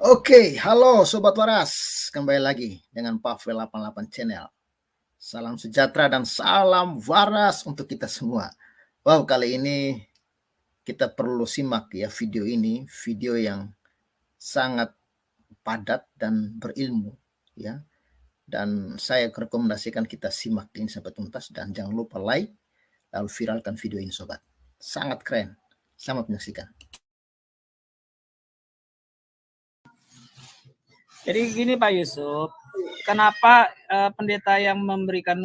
Oke, halo Sobat Waras, kembali lagi dengan Pavel 88 Channel. Salam sejahtera dan salam waras untuk kita semua. Wow, kali ini kita perlu simak ya video ini, video yang sangat padat dan berilmu ya. Dan saya rekomendasikan kita simak ini sampai tuntas dan jangan lupa like lalu viralkan video ini sobat. Sangat keren. Selamat menyaksikan. Jadi gini Pak Yusuf, kenapa pendeta yang memberikan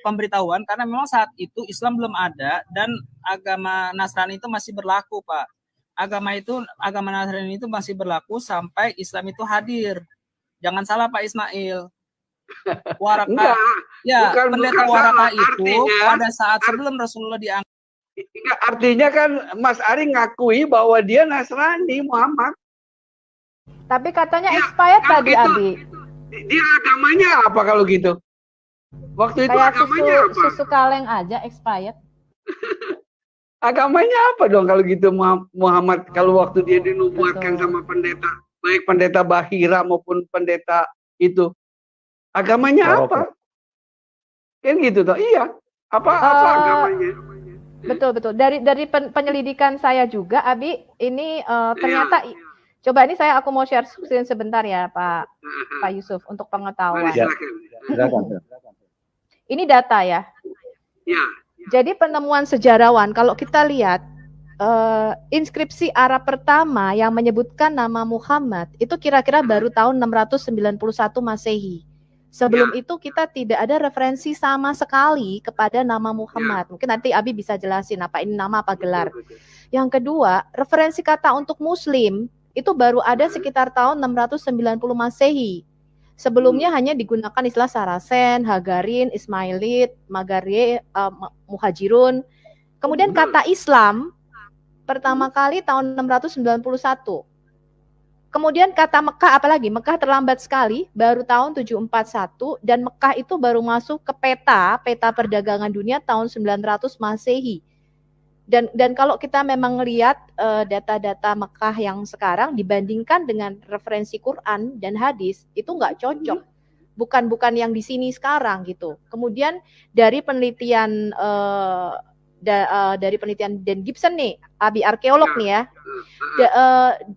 pemberitahuan, karena memang saat itu Islam belum ada dan agama Nasrani itu masih berlaku, Pak. Agama Nasrani itu masih berlaku sampai Islam itu hadir. Jangan salah Pak Ismail. Waraka, pendeta Waraka itu pada saat sebelum Rasulullah diangkat. Artinya kan Mas Ari ngakui bahwa dia Nasrani Muhammad. Tapi katanya expired tadi, gitu, Abi. Dia agamanya apa kalau gitu? Waktu itu kayak agamanya apa? Susu kaleng aja expired. Agamanya apa dong kalau gitu Muhammad, kalau waktu dia dinubuatkan sama pendeta, baik pendeta Bahira maupun pendeta itu, agamanya apa? Kan gitu toh? Iya. Apa agamanya? Betul. Dari penyelidikan saya juga, Abi, ini ternyata coba ini aku mau share screen sebentar ya, Pak Yusuf, untuk pengetahuan. Silakan. Ini data ya. Ya. Jadi penemuan sejarawan, kalau kita lihat inskripsi Arab pertama yang menyebutkan nama Muhammad itu kira-kira baru tahun 691 Masehi. Sebelum itu kita tidak ada referensi sama sekali kepada nama Muhammad. Mungkin nanti Abi bisa jelasin apa ini nama apa gelar. Yang kedua, referensi kata untuk Muslim itu baru ada sekitar tahun 690 Masehi. Sebelumnya hanya digunakan istilah Saracen, Hagarin, Ismailit, Magarie, Muhajirun. Kemudian kata Islam pertama kali tahun 691. Kemudian kata Mekah apalagi? Mekah terlambat sekali, baru tahun 741 dan Mekah itu baru masuk ke peta perdagangan dunia tahun 900 Masehi. Dan kalau kita memang melihat data-data Mekah yang sekarang dibandingkan dengan referensi Quran dan hadis, itu nggak cocok. Bukan yang di sini sekarang gitu. Kemudian dari penelitian Dan Gibson nih, Abi arkeolog nih ya,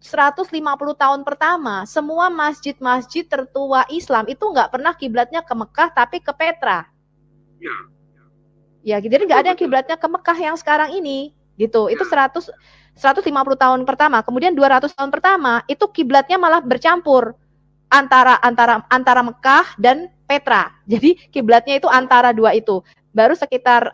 150 tahun pertama, semua masjid-masjid tertua Islam itu nggak pernah kiblatnya ke Mekah tapi ke Petra. Ya, jadi nggak ada yang kiblatnya ke Mekah yang sekarang ini, gitu. Itu 150 tahun pertama. Kemudian 200 tahun pertama itu kiblatnya malah bercampur antara Mekah dan Petra. Jadi kiblatnya itu antara dua itu. Baru sekitar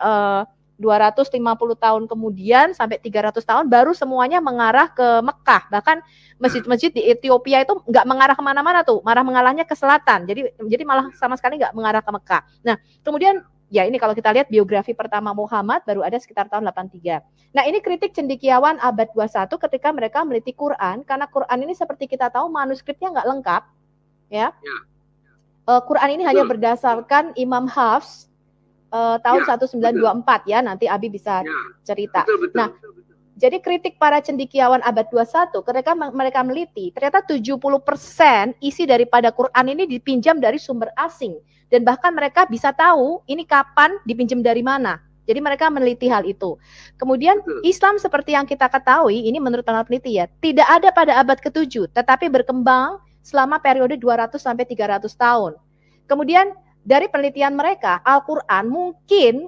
250 tahun kemudian sampai 300 tahun baru semuanya mengarah ke Mekah. Bahkan masjid-masjid di Ethiopia itu nggak mengarah kemana-mana tuh, malah mengarahnya ke selatan. Jadi malah sama sekali nggak mengarah ke Mekah. Nah, kemudian ya ini kalau kita lihat biografi pertama Muhammad baru ada sekitar tahun 83. Nah ini kritik cendekiawan abad 21 ketika mereka meneliti Quran, karena Quran ini seperti kita tahu manuskripnya nggak lengkap, ya. Quran ini hanya berdasarkan Imam Hafs tahun 1924 ya, nanti Abi bisa cerita. Nah, jadi kritik para cendekiawan abad 21 ketika mereka meliti, ternyata 70% isi daripada Quran ini dipinjam dari sumber asing. Dan bahkan mereka bisa tahu ini kapan dipinjam dari mana. Jadi mereka meneliti hal itu. Kemudian Islam seperti yang kita ketahui, ini menurut para peneliti ya, tidak ada pada abad ke-7, tetapi berkembang selama periode 200 sampai 300 tahun. Kemudian dari penelitian mereka, Al-Quran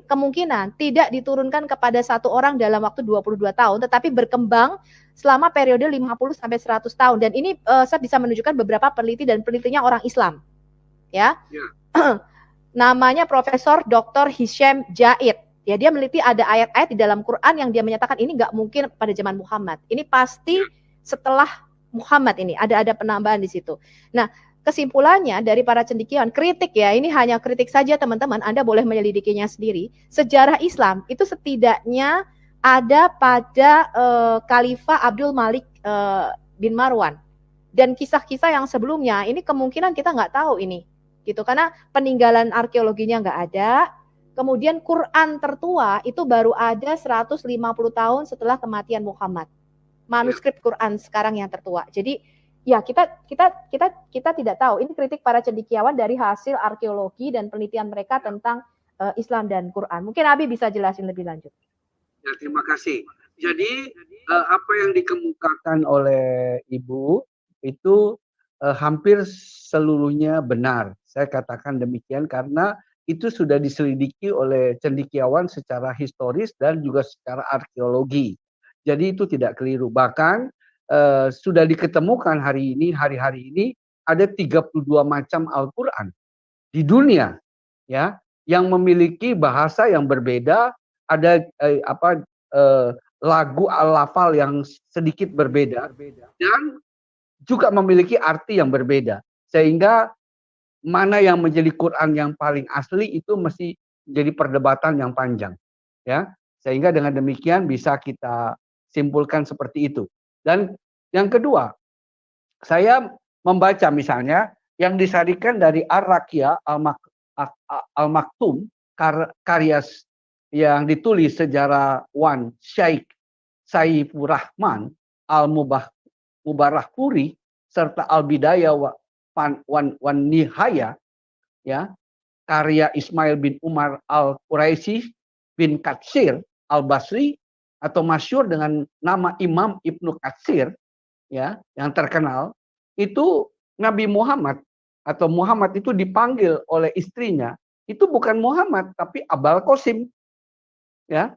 kemungkinan tidak diturunkan kepada satu orang dalam waktu 22 tahun, tetapi berkembang selama periode 50 sampai 100 tahun. Dan ini saya bisa menunjukkan beberapa peneliti dan penelitinya orang Islam. Ya. Namanya Profesor Dr. Hisham Jaid. Ya, dia meneliti ada ayat-ayat di dalam Quran yang dia menyatakan ini nggak mungkin pada zaman Muhammad. Ini pasti setelah Muhammad ini ada penambahan di situ. Nah, kesimpulannya dari para cendekiawan, kritik ya, ini hanya kritik saja teman-teman, Anda boleh menyelidikinya sendiri. Sejarah Islam itu setidaknya ada pada Khalifah Abdul Malik bin Marwan. Dan kisah-kisah yang sebelumnya, ini kemungkinan kita nggak tahu ini. Gitu, karena peninggalan arkeologinya nggak ada. Kemudian Quran tertua itu baru ada 150 tahun setelah kematian Muhammad. manuskrip Quran sekarang yang tertua. Jadi ya kita tidak tahu. Ini kritik para cendekiawan dari hasil arkeologi dan penelitian mereka tentang Islam dan Quran. Mungkin Abi bisa jelasin lebih lanjut. Ya, terima kasih. Jadi apa yang dikemukakan oleh Ibu itu hampir seluruhnya benar. Saya katakan demikian karena itu sudah diselidiki oleh cendekiawan secara historis dan juga secara arkeologi. Jadi itu tidak keliru. Bahkan sudah diketemukan hari-hari ini ada 32 macam Al-Quran di dunia, ya, yang memiliki bahasa yang berbeda, ada lagu al-lafal yang sedikit berbeda dan juga memiliki arti yang berbeda, sehingga mana yang menjadi Quran yang paling asli itu mesti jadi perdebatan yang panjang, ya, sehingga dengan demikian bisa kita simpulkan seperti itu. Dan yang kedua, saya membaca misalnya yang disarikan dari Ar-Rakyah Al-Maktum, karya yang ditulis sejarawan Syekh Saifur Rahman Al-Mubarakpuri serta Al-Bidayah wan Nihaya, ya, karya Ismail bin Umar Al-Quraisy bin Katsir Al-Basri atau masyhur dengan nama Imam Ibnu Katsir, ya, yang terkenal, itu Nabi Muhammad atau Muhammad itu dipanggil oleh istrinya itu bukan Muhammad tapi Abul Qasim, ya.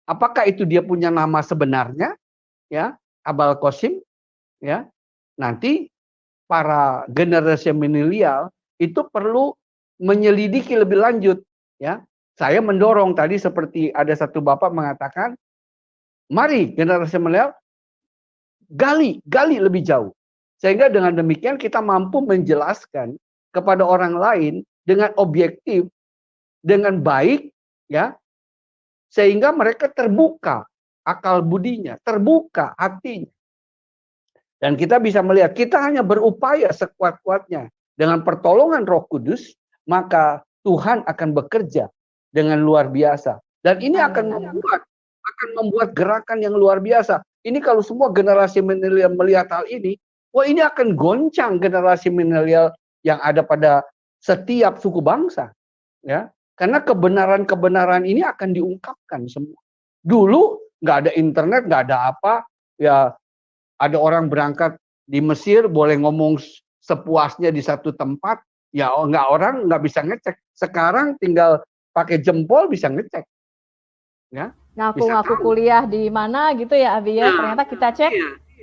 Apakah itu dia punya nama sebenarnya, ya, Abul Qasim, ya? Nanti para generasi milenial itu perlu menyelidiki lebih lanjut, ya. Saya mendorong tadi seperti ada satu bapak mengatakan, mari generasi milenial gali lebih jauh. Sehingga dengan demikian kita mampu menjelaskan kepada orang lain dengan objektif, dengan baik, ya, sehingga mereka terbuka akal budinya, terbuka hatinya. Dan kita bisa melihat, kita hanya berupaya sekuat-kuatnya dengan pertolongan Roh Kudus, maka Tuhan akan bekerja dengan luar biasa. Dan ini akan membuat gerakan yang luar biasa. Ini kalau semua generasi milenial melihat hal ini, wah, ini akan goncang generasi milenial yang ada pada setiap suku bangsa, ya. Karena kebenaran-kebenaran ini akan diungkapkan semua. Dulu nggak ada internet, nggak ada apa, ya. Ada orang berangkat di Mesir boleh ngomong sepuasnya di satu tempat, ya orang nggak bisa ngecek. Sekarang tinggal pakai jempol bisa ngecek, ya. Ngaku-ngaku kuliah di mana gitu ya Abi ya, ternyata kita cek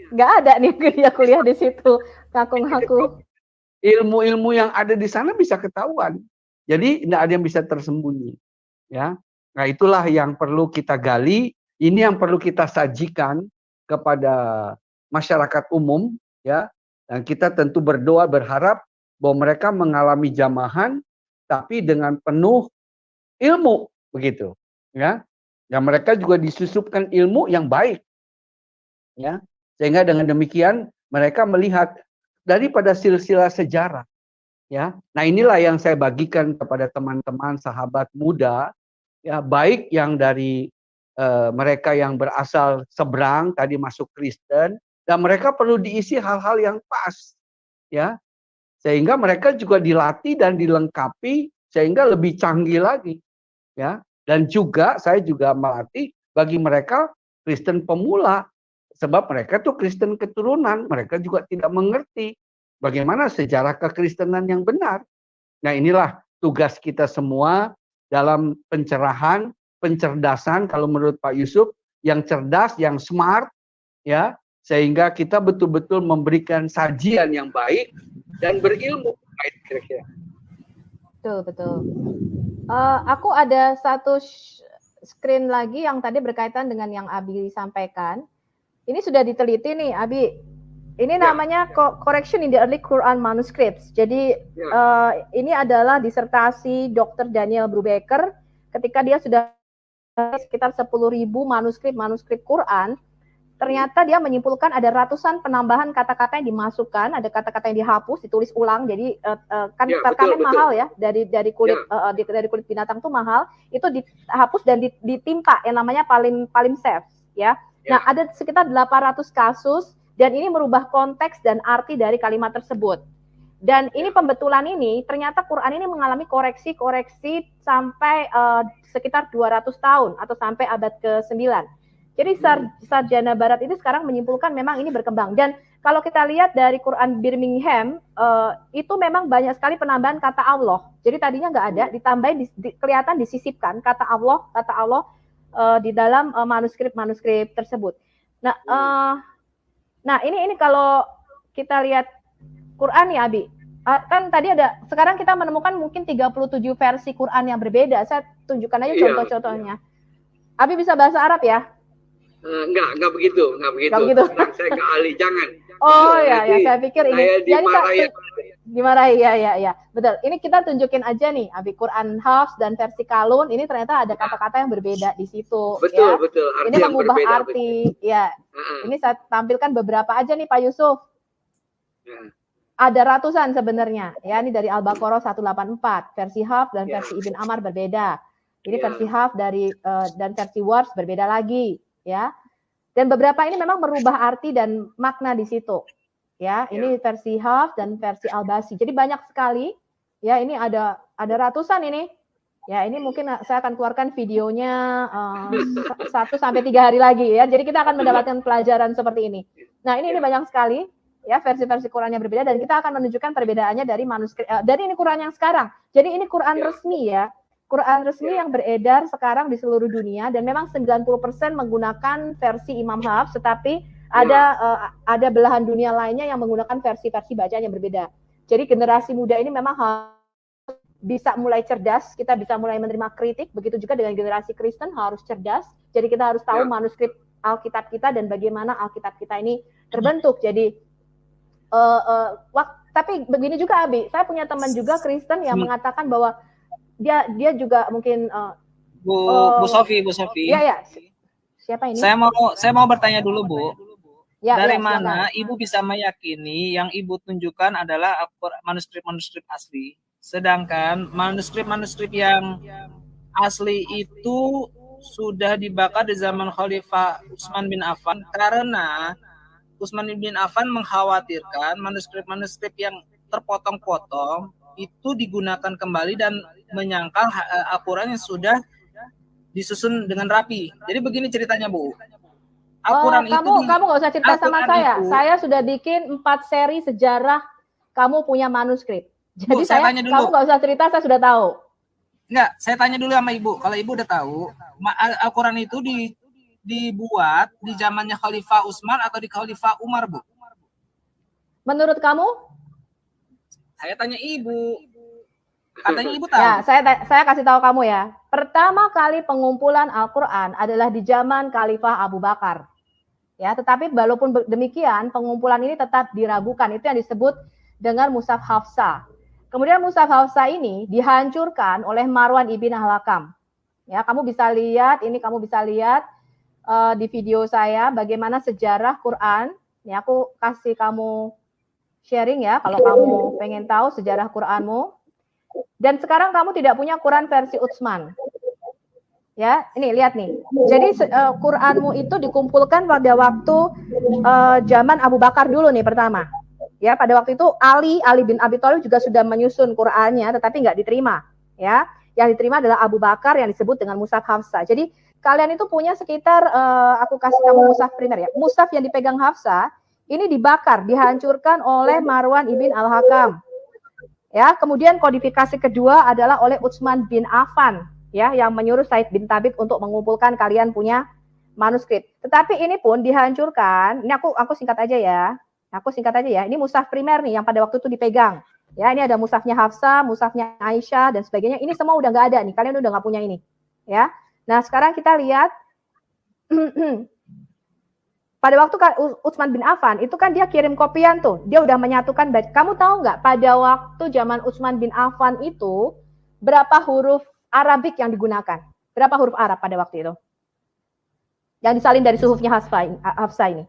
nggak ada nih kuliah di situ, ngaku-ngaku. Ilmu-ilmu yang ada di sana bisa ketahuan, jadi tidak ada yang bisa tersembunyi, ya. Nah itulah yang perlu kita gali, ini yang perlu kita sajikan kepada masyarakat umum, ya. Dan kita tentu berdoa berharap bahwa mereka mengalami jamahan tapi dengan penuh ilmu, begitu, ya. Dan mereka juga disusupkan ilmu yang baik, ya, sehingga dengan demikian mereka melihat daripada silsilah sejarah, ya. Nah inilah yang saya bagikan kepada teman-teman sahabat muda, ya, baik yang dari mereka yang berasal seberang tadi masuk Kristen, dan mereka perlu diisi hal-hal yang pas, ya, sehingga mereka juga dilatih dan dilengkapi sehingga lebih canggih lagi, ya. Dan juga saya juga melatih bagi mereka Kristen pemula, sebab mereka tuh Kristen keturunan, mereka juga tidak mengerti bagaimana sejarah kekristenan yang benar. Nah inilah tugas kita semua dalam pencerahan, pencerdasan, kalau menurut Pak Yusuf, yang cerdas, yang smart, ya, sehingga kita betul-betul memberikan sajian yang baik dan berilmu. Kira-kira. Betul. Aku ada satu screen lagi yang tadi berkaitan dengan yang Abi sampaikan. Ini sudah diteliti nih, Abi. Ini namanya Correction in the Early Quran Manuscripts. Jadi ini adalah disertasi Dr. Daniel Brubaker ketika dia sudah sekitar 10.000 manuskrip Quran. Ternyata dia menyimpulkan ada ratusan penambahan kata-kata yang dimasukkan, ada kata-kata yang dihapus, ditulis ulang. Jadi kan perkamen mahal ya, dari kulit dari kulit binatang tuh mahal, itu dihapus dan ditimpa yang namanya palimpsest, ya. Nah, ada sekitar 800 kasus dan ini merubah konteks dan arti dari kalimat tersebut. Dan ini pembetulan ini, ternyata Quran ini mengalami koreksi-koreksi sampai sekitar 200 tahun atau sampai abad ke-9. Jadi sarjana barat itu sekarang menyimpulkan memang ini berkembang. Dan kalau kita lihat dari Quran Birmingham, itu memang banyak sekali penambahan kata Allah. Jadi tadinya nggak ada, ditambahin, kelihatan disisipkan kata Allah di dalam manuskrip tersebut. Nah, ini kalau kita lihat Quran ya, Abi. Kan tadi sekarang kita menemukan mungkin 37 versi Quran yang berbeda. Saya tunjukkan aja contoh-contohnya. Abi bisa bahasa Arab ya? Enggak begitu. Saya nggak ahli, jangan. Oh ya, saya pikir ini. Saya dimarahi, ya. Betul. Ini kita tunjukin aja nih, Abi, Quran Hafs dan versi Kalun. Ini ternyata ada kata-kata yang berbeda di situ. Betul. Ini mengubah arti. Betul. Ya. Ini saya tampilkan beberapa aja nih, Pak Yusuf. Ada ratusan sebenarnya. Ya, ini dari Al-Baqarah 184, versi Hafs dan versi Ibn Amar berbeda. Ini versi Hafs dan versi Wars berbeda lagi, ya. Dan beberapa ini memang merubah arti dan makna di situ. Ya, ini versi Hafs dan versi Al-Basi. Jadi banyak sekali. Ya, ini ada ratusan ini. Ya, ini mungkin saya akan keluarkan videonya 1 sampai 3 hari lagi ya. Jadi kita akan mendapatkan pelajaran seperti ini. Nah, ini banyak sekali ya versi-versi Quran yang berbeda dan kita akan menunjukkan perbedaannya dari manuskrip dari ini Quran yang sekarang. Jadi ini Quran resmi ya. Quran resmi yang beredar sekarang di seluruh dunia dan memang 90% menggunakan versi Imam Hafs, tetapi ada belahan dunia lainnya yang menggunakan versi-versi bacaan yang berbeda. Jadi generasi muda ini memang bisa mulai cerdas, kita bisa mulai menerima kritik, begitu juga dengan generasi Kristen harus cerdas. Jadi kita harus tahu manuskrip Alkitab kita dan bagaimana Alkitab kita ini terbentuk. Jadi tapi begini juga, Abi, saya punya teman juga Kristen yang mengatakan bahwa dia juga mungkin Bu Sofi. Iya. Siapa ini? Saya mau bertanya dulu, Bu. Dari mana silakan. Ibu bisa meyakini yang Ibu tunjukkan adalah manuskrip-manuskrip asli, sedangkan manuskrip-manuskrip yang asli itu sudah dibakar di zaman Khalifah Utsman bin Affan karena Utsman bin Affan mengkhawatirkan manuskrip-manuskrip yang terpotong-potong itu digunakan kembali dan menyangkal Al-Quran yang sudah disusun dengan rapi. Jadi begini ceritanya, Bu. Al-Quran kamu nggak usah cerita sama saya. Saya sudah bikin 4 seri sejarah kamu punya manuskrip. Jadi kamu nggak usah cerita, saya sudah tahu. Enggak, saya tanya dulu sama Ibu. Kalau Ibu udah tahu, Al-Quran itu dibuat di zamannya Khalifah Utsman atau di Khalifah Umar, Bu? Menurut kamu? Saya tanya Ibu. Katanya Ibu tahu. Ya, saya kasih tahu kamu ya. Pertama kali pengumpulan Al-Quran adalah di zaman Khalifah Abu Bakar. Ya, tetapi walaupun demikian, pengumpulan ini tetap diragukan. Itu yang disebut dengan Mushaf Hafsah. Kemudian Mushaf Hafsah ini dihancurkan oleh Marwan ibn al-Hakam. Ya, kamu bisa lihat di video saya bagaimana sejarah Quran. Ini aku kasih kamu sharing ya, kalau kamu pengen tahu sejarah Quranmu. Dan sekarang kamu tidak punya Quran versi Utsman. Ya, ini lihat nih. Jadi Quranmu itu dikumpulkan pada waktu zaman Abu Bakar dulu nih pertama. Ya, pada waktu itu Ali bin Abi Thalib juga sudah menyusun Qurannya, tetapi nggak diterima. Ya, yang diterima adalah Abu Bakar yang disebut dengan Mushaf Hafsah. Jadi kalian itu punya sekitar, aku kasih kamu mushaf primer ya. Mushaf yang dipegang Hafsah ini dibakar, dihancurkan oleh Marwan ibn al-Hakam. Ya, kemudian kodifikasi kedua adalah oleh Utsman bin Affan, ya, yang menyuruh Said bin Thabit untuk mengumpulkan kalian punya manuskrip. Tetapi ini pun dihancurkan. Ini aku singkat aja ya. Ini mushaf primer nih yang pada waktu itu dipegang. Ya, ini ada mushafnya Hafsah, mushafnya Aisyah dan sebagainya. Ini semua udah nggak ada nih. Kalian udah nggak punya ini. Ya. Nah, sekarang kita lihat pada waktu Utsman bin Affan itu kan dia kirim kopian tuh, dia udah menyatukan. Kamu tahu nggak pada waktu zaman Utsman bin Affan itu berapa huruf Arabik yang digunakan? Berapa huruf Arab pada waktu itu? Yang disalin dari suhufnya Hafsah ini.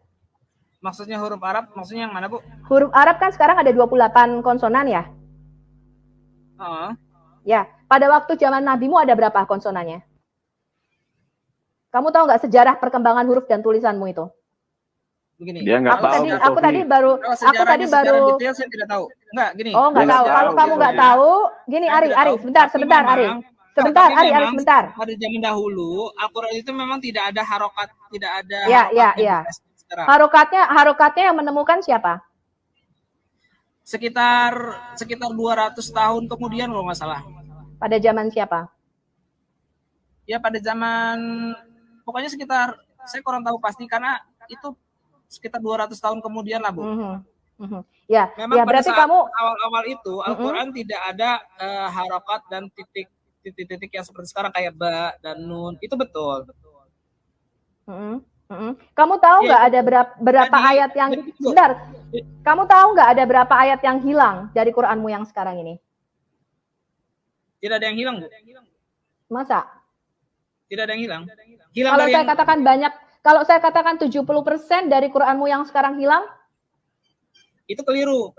Maksudnya huruf Arab, maksudnya yang mana, Bu? Huruf Arab kan sekarang ada 28 konsonan ya? Ya, pada waktu zaman Nabimu ada berapa konsonannya? Kamu tahu nggak sejarah perkembangan huruf dan tulisanmu itu? Begini. Dia nggak tahu. Aku tadi baru detail saya tidak tahu. Enggak, gini. Oh, nggak tahu. Kalau kamu nggak tahu, gini Ari, sebentar, Ari. Sebentar, Ari, sebentar. Pada zaman dahulu, Al-Quran itu memang tidak ada harokat, tidak ada. Ya. Harokatnya yang menemukan siapa? Sekitar 200 tahun kemudian kalau nggak salah. Pada zaman siapa? Ya pada zaman, pokoknya sekitar, saya kurang tahu pasti karena itu sekitar 200 tahun kemudian lah, Bu. Ya, memang berarti pada kamu awal-awal itu Al-Quran tidak ada harokat dan titik-titik yang seperti sekarang kayak ba dan nun, itu betul. Kamu tahu nggak ada berapa ayat yang benar? Kamu tahu nggak ada berapa ayat yang hilang dari Quranmu yang sekarang ini? Tidak ada yang hilang, Bu. Masa? Tidak ada yang hilang. Kalau saya katakan banyak, kalau saya katakan 70% dari Quranmu yang sekarang hilang, itu keliru.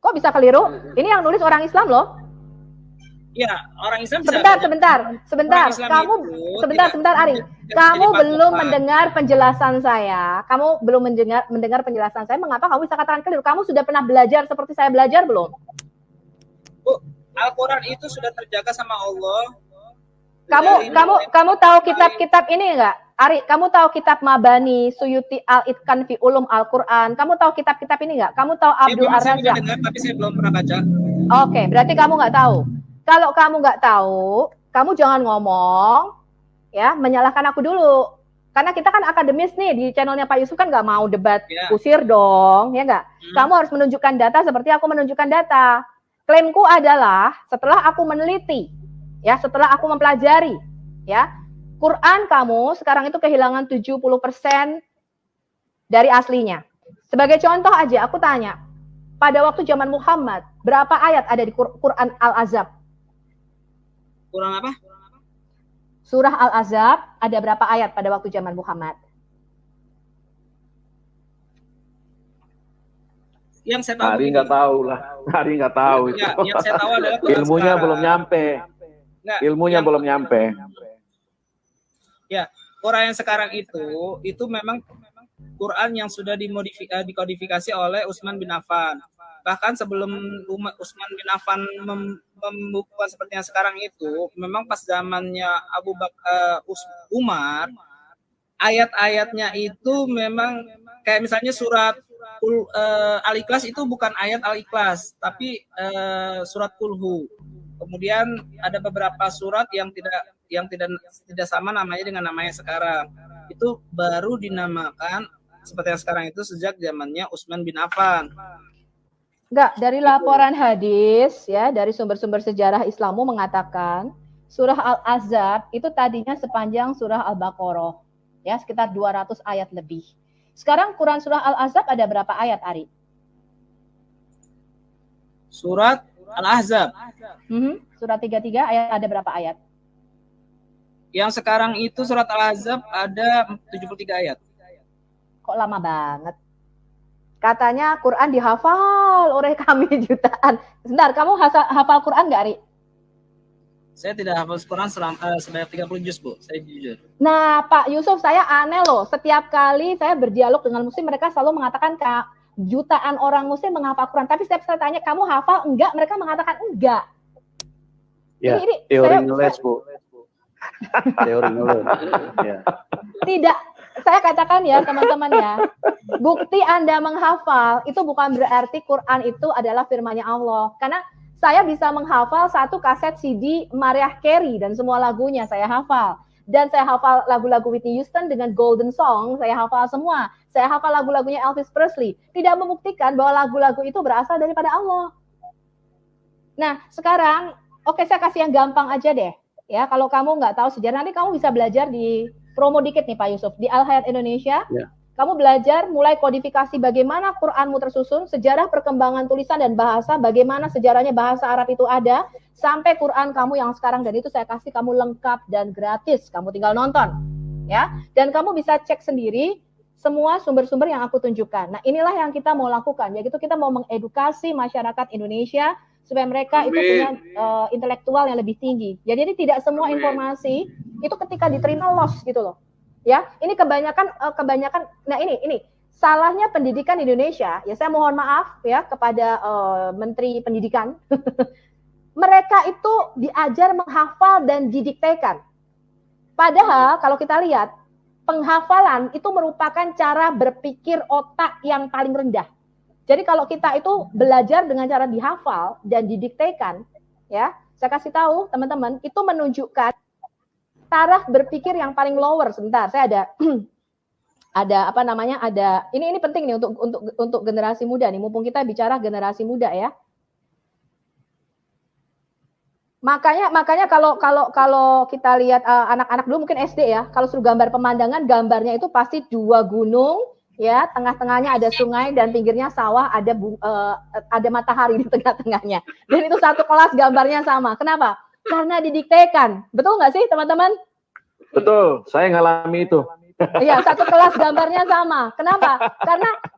Kok bisa keliru? Ini yang nulis orang Islam loh. Ya, orang Islam. Sebentar. Sebentar, Ari. Kamu belum mendengar penjelasan saya. Kamu belum mendengar penjelasan saya. Mengapa kamu bisa katakan keliru? Kamu sudah pernah belajar seperti saya belajar belum? Bu, Al-Quran itu sudah terjaga sama Allah. Kamu tahu kitab-kitab ini enggak? Ari, kamu tahu kitab Mabani, Suyuti Al-Itqan fi Ulum Al-Quran? Kamu tahu kitab-kitab ini enggak? Kamu tahu Abdul Ar-Razzaq? Saya dengar, tapi saya belum pernah baca. Oke, berarti kamu nggak tahu. Kalau kamu nggak tahu, kamu jangan ngomong, ya, menyalahkan aku dulu. Karena kita kan akademis nih, di channelnya Pak Yusuf kan nggak mau debat kusir dong, ya nggak? Kamu harus menunjukkan data seperti aku menunjukkan data. Klaimku adalah setelah aku meneliti, ya, setelah aku mempelajari, ya, Quran kamu sekarang itu kehilangan 70% dari aslinya. Sebagai contoh aja, aku tanya, pada waktu zaman Muhammad, berapa ayat ada di Quran Al-Ahzab? Quran apa? Surah Al-Ahzab ada berapa ayat pada waktu zaman Muhammad? Yang saya tahu. Hari nggak tahu lah. Hari nggak tahu. Ya, yang saya tahu adalah ilmunya belum nyampe. Ilmunya belum nyampe. Ya, Quran yang sekarang itu memang Quran yang sudah dikodifikasi oleh Utsman bin Affan. Bahkan sebelum Utsman bin Affan membukukan seperti yang sekarang itu, memang pas zamannya Abu Bakar Umar, ayat-ayatnya itu memang kayak misalnya surat Al-Ikhlas itu bukan ayat Al-Ikhlas, tapi surat Kulhu. Kemudian ada beberapa surat yang tidak sama namanya dengan namanya sekarang. Itu baru dinamakan seperti yang sekarang itu sejak zamannya Utsman bin Affan. Enggak, dari laporan hadis ya, dari sumber-sumber sejarah Islammu mengatakan surah Al-Ahzab itu tadinya sepanjang surah Al-Baqarah, ya, sekitar 200 ayat lebih. Sekarang Quran surah Al-Ahzab ada berapa ayat, Ari? Surat Al-Ahzab. Surat 33 ayat ada berapa ayat? Yang sekarang itu surat Al-Ahzab ada 73 ayat. Kok lama banget? Katanya Quran dihafal oleh kami jutaan. Sebentar, kamu hafal Quran nggak, Ari? Saya tidak hafal Quran sebanyak 30 juz, Bu. Saya jujur. Nah, Pak Yusuf, saya aneh loh. Setiap kali saya berdialog dengan Muslim, mereka selalu mengatakan jutaan orang Muslim menghafal Quran. Tapi setiap saya tanya, kamu hafal enggak? Mereka mengatakan enggak. Ya, teori ngeles, Bu. Teori ngeles. Ya. Tidak. Saya katakan ya teman-teman ya, bukti Anda menghafal itu bukan berarti Quran itu adalah firman-Nya Allah. Karena saya bisa menghafal satu kaset CD Mariah Carey dan semua lagunya saya hafal. Dan saya hafal lagu-lagu Whitney Houston dengan Golden Song, saya hafal semua. Saya hafal lagu-lagunya Elvis Presley. Tidak membuktikan bahwa lagu-lagu itu berasal daripada Allah. Nah, sekarang, oke, saya kasih yang gampang aja deh. Ya, kalau kamu nggak tahu sejarah, nanti kamu bisa belajar di promo dikit nih Pak Yusuf, di Al-Hayat Indonesia, kamu belajar mulai kodifikasi bagaimana Quranmu tersusun, sejarah perkembangan tulisan dan bahasa, bagaimana sejarahnya bahasa Arab itu ada, sampai Quran kamu yang sekarang, dan itu saya kasih kamu lengkap dan gratis, kamu tinggal nonton, ya. Dan kamu bisa cek sendiri semua sumber-sumber yang aku tunjukkan. Nah, inilah yang kita mau lakukan, yaitu kita mau mengedukasi masyarakat Indonesia supaya mereka itu punya intelektual yang lebih tinggi. Jadi tidak semua informasi itu ketika diterima loss gitu loh. Ya, ini kebanyakan nah ini salahnya pendidikan Indonesia. Ya saya mohon maaf ya kepada Menteri Pendidikan. Mereka itu diajar menghafal dan didiktekan. Padahal kalau kita lihat penghafalan itu merupakan cara berpikir otak yang paling rendah. Jadi kalau kita itu belajar dengan cara dihafal dan didiktekan, ya, saya kasih tahu teman-teman, itu menunjukkan taraf berpikir yang paling lower. Sebentar, saya ada apa namanya? Ada ini penting nih untuk generasi muda nih. Mumpung kita bicara generasi muda ya. Makanya kalau kita lihat anak-anak dulu mungkin SD ya, kalau suruh gambar pemandangan, gambarnya itu pasti 2 gunung, ya, tengah-tengahnya ada sungai dan pinggirnya sawah, ada matahari di tengah-tengahnya. Dan itu satu kelas gambarnya sama. Kenapa? Karena didiktekan. Betul nggak sih teman-teman? Betul, saya ngalami itu. Iya, satu kelas gambarnya sama. Kenapa?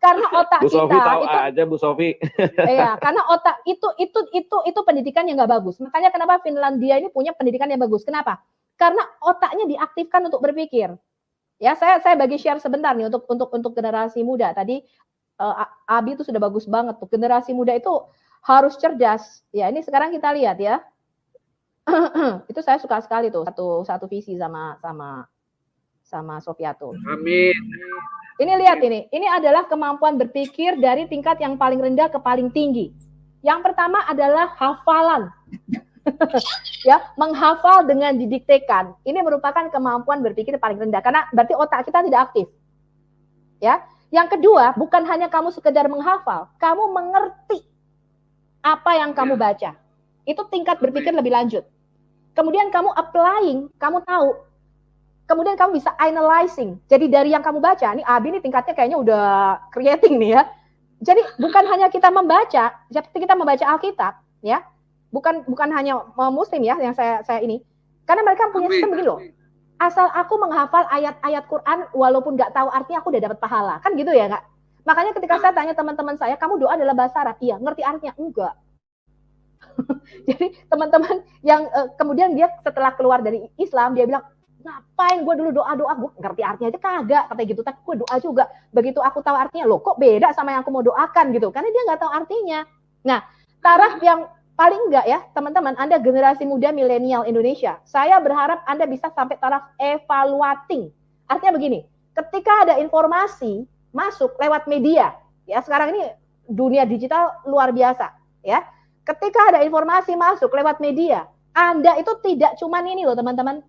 Karena otak Bu Sofi kita tahu itu aja Bu Sofi. iya, karena otak itu pendidikan yang nggak bagus. Makanya kenapa Finlandia ini punya pendidikan yang bagus? Kenapa? Karena otaknya diaktifkan untuk berpikir. Ya, saya bagi share sebentar nih untuk generasi muda. Tadi Abi itu sudah bagus banget tuh. Generasi muda itu harus cerdas. Ya, ini sekarang kita lihat ya. Itu saya suka sekali tuh satu visi sama Sofiatul. Amin. Ini lihat ini. Ini adalah kemampuan berpikir dari tingkat yang paling rendah ke paling tinggi. Yang pertama adalah hafalan. Ya, menghafal dengan didiktekan. Ini merupakan kemampuan berpikir paling rendah karena berarti otak kita tidak aktif. Ya. Yang kedua, bukan hanya kamu sekedar menghafal, kamu mengerti apa yang kamu baca. Itu tingkat berpikir lebih lanjut. Kemudian kamu applying, kamu tahu. Kemudian kamu bisa analyzing. Jadi dari yang kamu baca, ini Abi ini tingkatnya kayaknya udah creating nih ya. Jadi bukan hanya kita membaca, seperti kita membaca Alkitab, ya. Bukan hanya Muslim ya yang saya ini. Karena mereka punya sistem begini loh. Asal aku menghafal ayat-ayat Quran walaupun nggak tahu artinya aku udah dapat pahala. Kan gitu ya, Kak? Makanya ketika saya tanya teman-teman saya, kamu doa adalah bahasa Arab? Iya, ngerti artinya? Enggak. Jadi teman-teman yang kemudian dia setelah keluar dari Islam, dia bilang, ngapain gue dulu doa-doa, gue ngerti artinya aja kagak, katanya gitu, tapi gue doa juga. Begitu aku tahu artinya, loh kok beda sama yang aku mau doakan gitu, karena dia nggak tahu artinya. Nah, taraf yang paling enggak ya, teman-teman, Anda generasi muda milenial Indonesia, saya berharap Anda bisa sampai taraf evaluating. Artinya begini, ketika ada informasi masuk lewat media, ya sekarang ini dunia digital luar biasa, ya. Ketika ada informasi masuk lewat media, Anda itu tidak cuman ini loh teman-teman,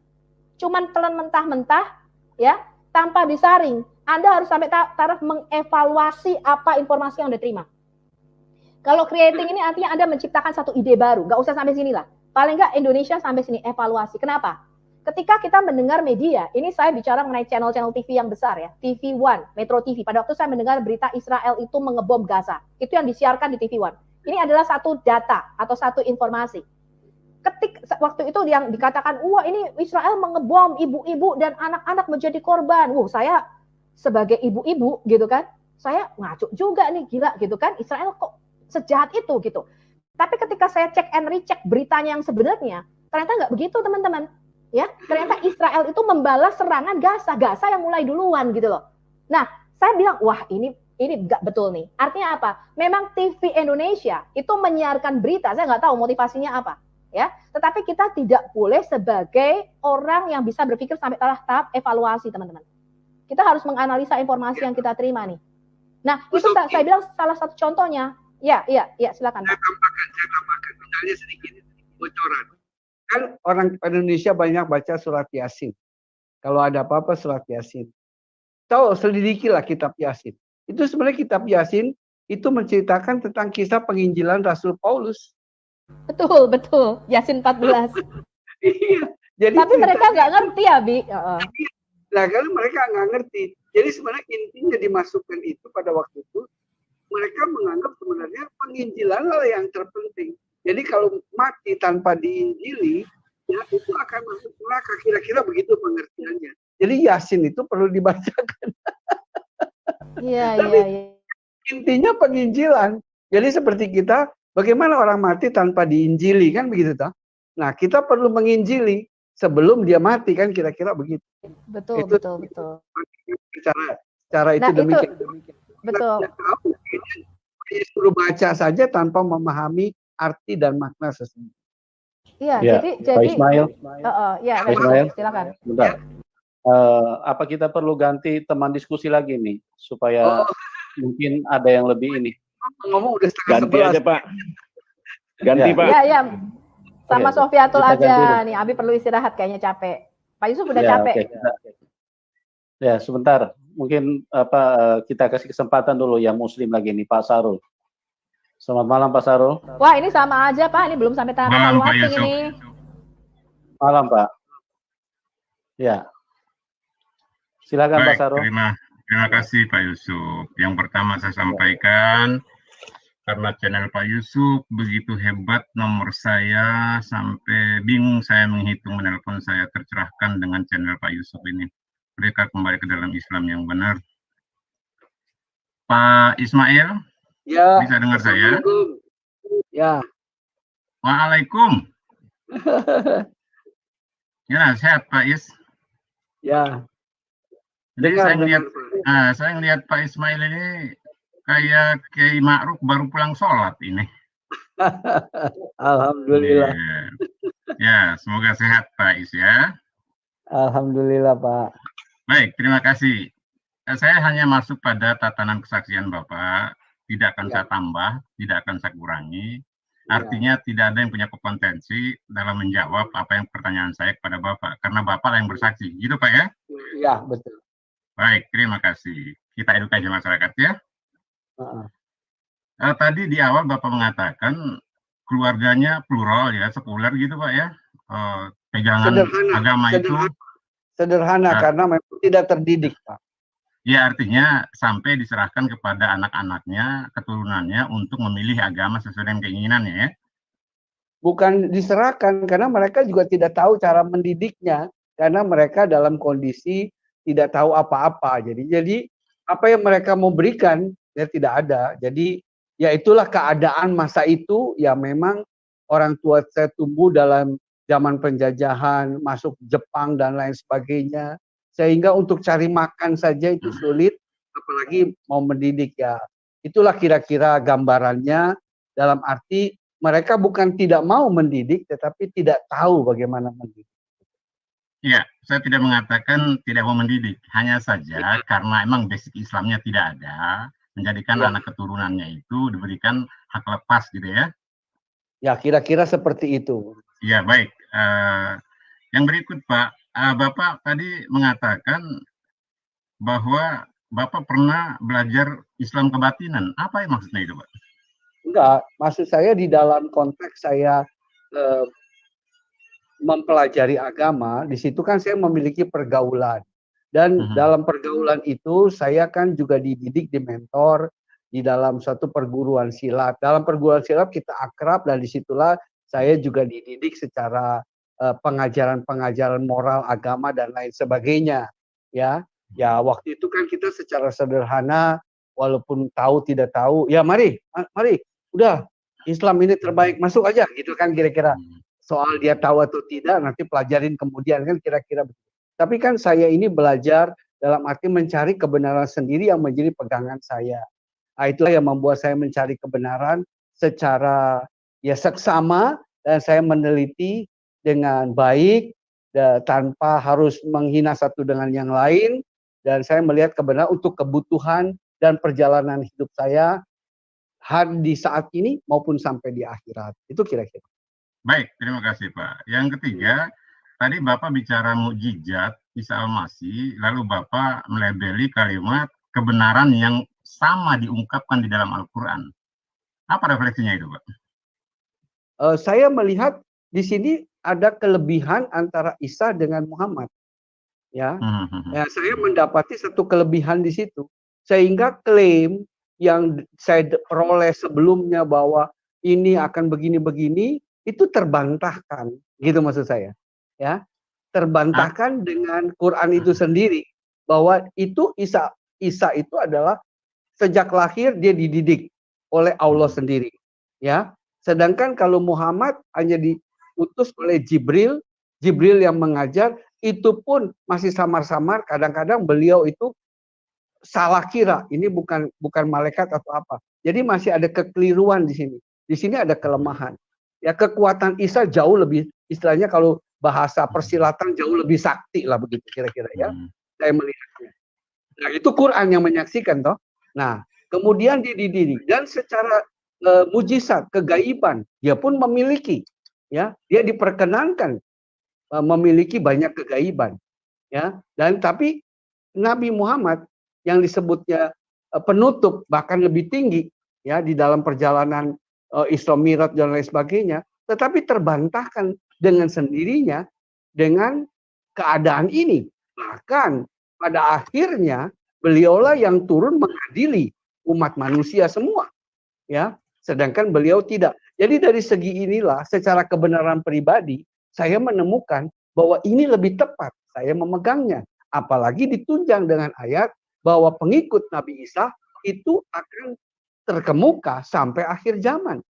cuman telan mentah-mentah, ya, tanpa disaring. Anda harus sampai taraf mengevaluasi apa informasi yang Anda terima. Kalau creating ini artinya Anda menciptakan satu ide baru, nggak usah sampai sini lah. Paling nggak Indonesia sampai sini evaluasi. Kenapa? Ketika kita mendengar media, ini saya bicara mengenai channel-channel TV yang besar ya, TV One, Metro TV. Pada waktu saya mendengar berita Israel itu mengebom Gaza, itu yang disiarkan di TV One. Ini adalah satu data atau satu informasi. Waktu itu yang dikatakan, wah ini Israel mengebom ibu-ibu dan anak-anak menjadi korban. Saya sebagai ibu-ibu gitu kan, saya ngaco juga nih, gila gitu kan, Israel kok sejahat itu gitu. Tapi ketika saya cek and recheck beritanya yang sebenarnya, ternyata nggak begitu teman-teman. Ya, ternyata Israel itu membalas serangan Gaza yang mulai duluan gitu loh. Nah, saya bilang, wah ini nggak betul nih. Artinya apa? Memang TV Indonesia itu menyiarkan berita, saya nggak tahu motivasinya apa. Ya, tetapi kita tidak boleh sebagai orang yang bisa berpikir sampai tahap evaluasi, teman-teman. Kita harus menganalisa informasi yang kita terima nih. Nah, itu saya bilang salah satu contohnya. Ya, silakan. Saya tambahkan misalnya sedikit bocoran. Kan orang Indonesia banyak baca surat Yasin. Kalau ada apa-apa surat Yasin. Tahu, selidikilah kitab Yasin. Itu sebenarnya kitab Yasin itu menceritakan tentang kisah penginjilan Rasul Paulus. Betul. Yasin 14. Iya. Jadi tapi mereka nggak ngerti ya, Bi. Nah, kalau mereka nggak ngerti. Jadi sebenarnya intinya dimasukkan itu pada waktu itu, mereka menganggap sebenarnya penginjilan yang terpenting. Jadi kalau mati tanpa diinjili, ya itu akan masuk neraka. Kira-kira begitu pengertiannya. Jadi Yasin itu perlu dibacakan. Iya. Intinya penginjilan. Jadi seperti kita, bagaimana orang mati tanpa diinjili, kan begitu toh? Nah, kita perlu menginjili sebelum dia mati, kan kira-kira begitu. Betul, Itu betul. cara itu Nah, demikian. Betul. Dia suruh baca saja tanpa memahami arti dan makna sesungguhnya. Iya, Ya, jadi Pak Ismail. ya, Pak Ismail, silakan. bentar. Apa kita perlu ganti teman diskusi lagi nih supaya mungkin ada yang lebih ini? Ngomong udah Ganti 11:30. aja Pak. Ganti Ya. Pak. Ya, sama Oke, Sofiatul kita ganti aja dulu. nih. Abi perlu istirahat, kayaknya capek. Pak Yusuf udah Ya, capek. oke, ya, sebentar. Mungkin kita kasih kesempatan dulu yang Muslim lagi nih, Pak Sarul. Selamat malam, Pak Sarul. Wah, ini sama aja, Pak. Ini belum sampai tahap Malam, Pak evaluasi Yusuf. ini. Malam, Pak. Ya. Silakan, Pak Baik, Sarul. terima kasih Pak Yusuf. Yang pertama saya sampaikan, karena channel Pak Yusuf begitu hebat, nomor saya sampai bingung saya menghitung, menelpon saya tercerahkan dengan channel Pak Yusuf ini. Mereka kembali ke dalam Islam yang benar. Pak Ismail, Ya. bisa dengar saya? Ya. Waalaikum. Ya, sehat Pak Is. Ya. Jadi Dengar. saya ngelihat Pak Ismail ini kayak Kiai Ma'ruf baru pulang sholat ini. Alhamdulillah. Ya, semoga sehat Pak Is ya. Alhamdulillah, Pak. Baik, terima kasih. Saya hanya masuk pada tatanan kesaksian Bapak, tidak akan saya tambah, tidak akan saya kurangi. Artinya tidak ada yang punya kompetensi dalam menjawab apa yang pertanyaan saya kepada Bapak, karena Bapak yang bersaksi. Gitu Pak ya? Ya, betul. Baik, terima kasih. Kita edukasi masyarakat ya. Tadi di awal Bapak mengatakan keluarganya plural ya, sekuler gitu Pak ya. Pegangan agama itu sederhana karena memang tidak terdidik, Pak. Ya, artinya sampai diserahkan kepada anak-anaknya, keturunannya untuk memilih agama sesuai dengan keinginannya ya. Bukan diserahkan, karena mereka juga tidak tahu cara mendidiknya, karena mereka dalam kondisi tidak tahu apa-apa. Jadi apa yang mereka mau berikan ya tidak ada. Jadi ya itulah keadaan masa itu, ya memang orang tua saya tumbuh dalam zaman penjajahan, masuk Jepang dan lain sebagainya. Sehingga untuk cari makan saja itu sulit, apalagi mau mendidik ya. Itulah kira-kira gambarannya, dalam arti mereka bukan tidak mau mendidik, tetapi tidak tahu bagaimana mendidik. Iya, saya tidak mengatakan tidak mau mendidik, hanya saja karena emang basic Islamnya tidak ada, menjadikan anak keturunannya itu diberikan hak lepas gitu ya. Ya, kira-kira seperti itu. Iya, baik. Yang berikut Pak, Bapak tadi mengatakan bahwa Bapak pernah belajar Islam kebatinan. Apa yang maksudnya itu Pak? Enggak, maksud saya di dalam konteks saya mempelajari agama, di situ kan saya memiliki pergaulan. Dan dalam pergaulan itu saya kan juga dididik, dimentor di dalam suatu perguruan silat. Dalam perguruan silat kita akrab, dan disitulah saya juga dididik secara pengajaran-pengajaran moral agama dan lain sebagainya. Ya, waktu itu kan kita secara sederhana, walaupun tahu tidak tahu, ya mari, udah Islam ini terbaik, masuk aja gitu kan kira-kira. Soal dia tahu atau tidak nanti pelajarin kemudian kan kira-kira. Tapi kan saya ini belajar dalam arti mencari kebenaran sendiri yang menjadi pegangan saya. Nah, itulah yang membuat saya mencari kebenaran secara ya seksama, dan saya meneliti dengan baik tanpa harus menghina satu dengan yang lain, dan saya melihat kebenaran untuk kebutuhan dan perjalanan hidup saya di saat ini maupun sampai di akhirat. Itu kira-kira. Baik, terima kasih Pak. Yang ketiga, tadi Bapak bicara mukjizat Isa Al-Masih, lalu Bapak melabeli kalimat kebenaran yang sama diungkapkan di dalam Al-Quran. Apa refleksinya itu Pak? Saya melihat di sini ada kelebihan antara Isa dengan Muhammad. Ya, saya mendapati satu kelebihan di situ, sehingga klaim yang saya peroleh sebelumnya bahwa ini akan begini-begini itu terbantahkan, gitu maksud saya. Ya, terbantahkan dengan Quran itu sendiri, bahwa itu Isa itu adalah sejak lahir dia dididik oleh Allah sendiri. Ya, sedangkan kalau Muhammad hanya diutus oleh Jibril Jibril yang mengajar, itu pun masih samar-samar. Kadang-kadang beliau itu salah kira, ini bukan malaikat atau apa. Jadi masih ada kekeliruan di sini. Di sini ada kelemahan. Ya, kekuatan Isa jauh lebih, istilahnya kalau bahasa persilatan jauh lebih sakti lah begitu kira-kira ya. Saya melihatnya. Nah, itu Quran yang menyaksikan toh. Nah, kemudian dididik dan secara mujizat, kegaiban, dia pun memiliki, ya, dia diperkenankan memiliki banyak kegaiban, ya. Dan tapi Nabi Muhammad yang disebutnya penutup bahkan lebih tinggi, ya, di dalam perjalanan Isra Mi'raj dan lain sebagainya, tetapi terbantahkan dengan sendirinya dengan keadaan ini. Bahkan pada akhirnya beliaulah yang turun mengadili umat manusia semua, ya. Sedangkan beliau tidak. Jadi dari segi inilah secara kebenaran pribadi saya menemukan bahwa ini lebih tepat saya memegangnya. Apalagi ditunjang dengan ayat bahwa pengikut Nabi Isa itu akan terkemuka sampai akhir zaman.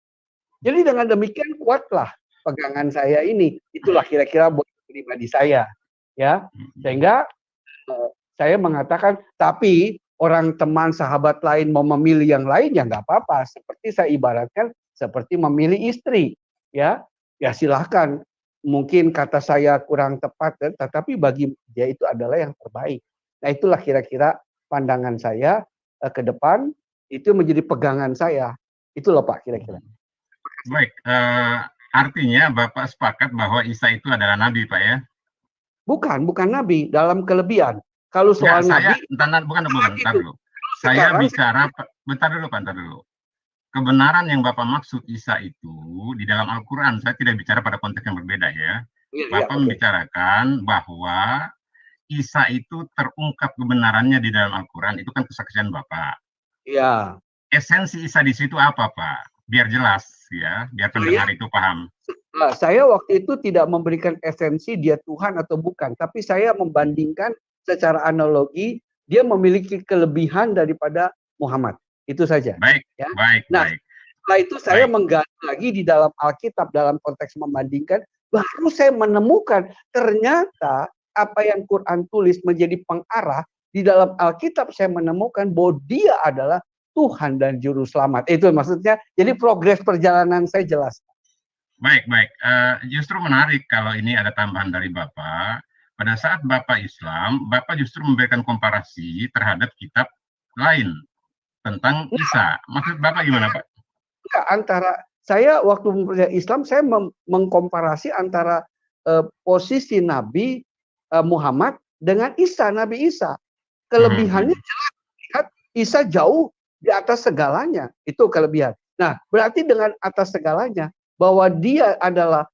Jadi dengan demikian kuatlah pegangan saya ini. Itulah kira-kira buat pribadi saya, ya. Sehingga saya mengatakan, tapi orang teman sahabat lain mau memilih yang lain ya nggak apa-apa. Seperti saya ibaratkan seperti memilih istri, ya. Ya silahkan. Mungkin kata saya kurang tepat, tetapi bagi dia itu adalah yang terbaik. Nah itulah kira-kira pandangan saya ke depan, itu menjadi pegangan saya. Itulah Pak kira-kira. Baik, artinya Bapak sepakat bahwa Isa itu adalah Nabi Pak ya? Bukan Nabi, dalam kelebihan. Kalau soal ya, Nabi, bukan, bentar dulu. Saya bicara, bentar dulu. Kebenaran yang Bapak maksud Isa itu di dalam Al-Quran, saya tidak bicara pada konteks yang berbeda ya. Bapak membicarakan bahwa Isa itu terungkap kebenarannya di dalam Al-Quran, itu kan kesaksian Bapak. Iya. Esensi Isa di situ apa Pak? Biar jelas ya, biar pendengar itu paham. Saya waktu itu tidak memberikan esensi dia Tuhan atau bukan, tapi saya membandingkan secara analogi dia memiliki kelebihan daripada Muhammad. Itu saja. Baik, ya. Baik. Setelah itu saya menggali lagi di dalam Alkitab dalam konteks membandingkan, baru saya menemukan ternyata apa yang Quran tulis menjadi pengarah di dalam Alkitab. Saya menemukan bahwa dia adalah Tuhan dan Juru Selamat. Itu maksudnya. Jadi progres perjalanan saya jelas. Baik. Justru menarik kalau ini ada tambahan dari Bapak. Pada saat Bapak Islam, Bapak justru memberikan komparasi terhadap kitab lain tentang Isa. Maksud Bapak gimana Pak? Antara saya waktu mempercayai Islam, saya mengkomparasi antara posisi Nabi Muhammad dengan Isa, Nabi Isa. Kelebihannya jelas, lihat Isa jauh di atas segalanya. Itu kelebihan. Nah, berarti dengan atas segalanya, bahwa dia adalah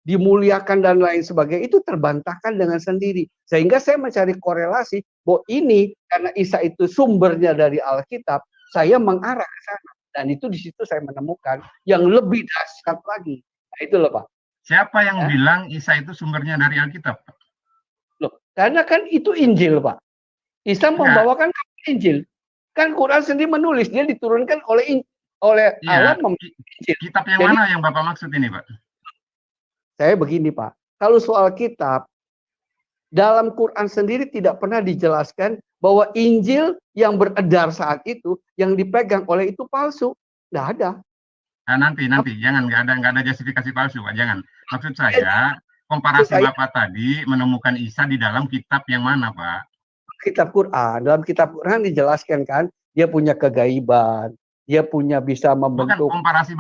dimuliakan dan lain sebagainya, itu terbantahkan dengan sendiri. Sehingga saya mencari korelasi bahwa ini karena Isa itu sumbernya dari Alkitab, saya mengarah ke sana. Dan itu di situ saya menemukan yang lebih dahsyat lagi. Nah, itu loh Pak. Siapa yang bilang Isa itu sumbernya dari Alkitab? Loh, karena kan itu Injil Pak. Isa membawakan Injil. Kan Quran sendiri menulis, dia diturunkan oleh Allah Injil. Kitab yang mana yang Bapak maksud ini Pak? Saya begini Pak, kalau soal kitab, dalam Quran sendiri tidak pernah dijelaskan bahwa Injil yang beredar saat itu, yang dipegang oleh itu palsu. Tidak ada. Nah, nanti, jangan, nggak ada justifikasi palsu Pak, jangan. Maksud saya, komparasi Bapak tadi menemukan Isa di dalam kitab yang mana Pak? Kitab Quran, dalam kitab Quran dijelaskan kan, dia punya kegaiban. Dia punya bisa membentuk. Bukan komparasi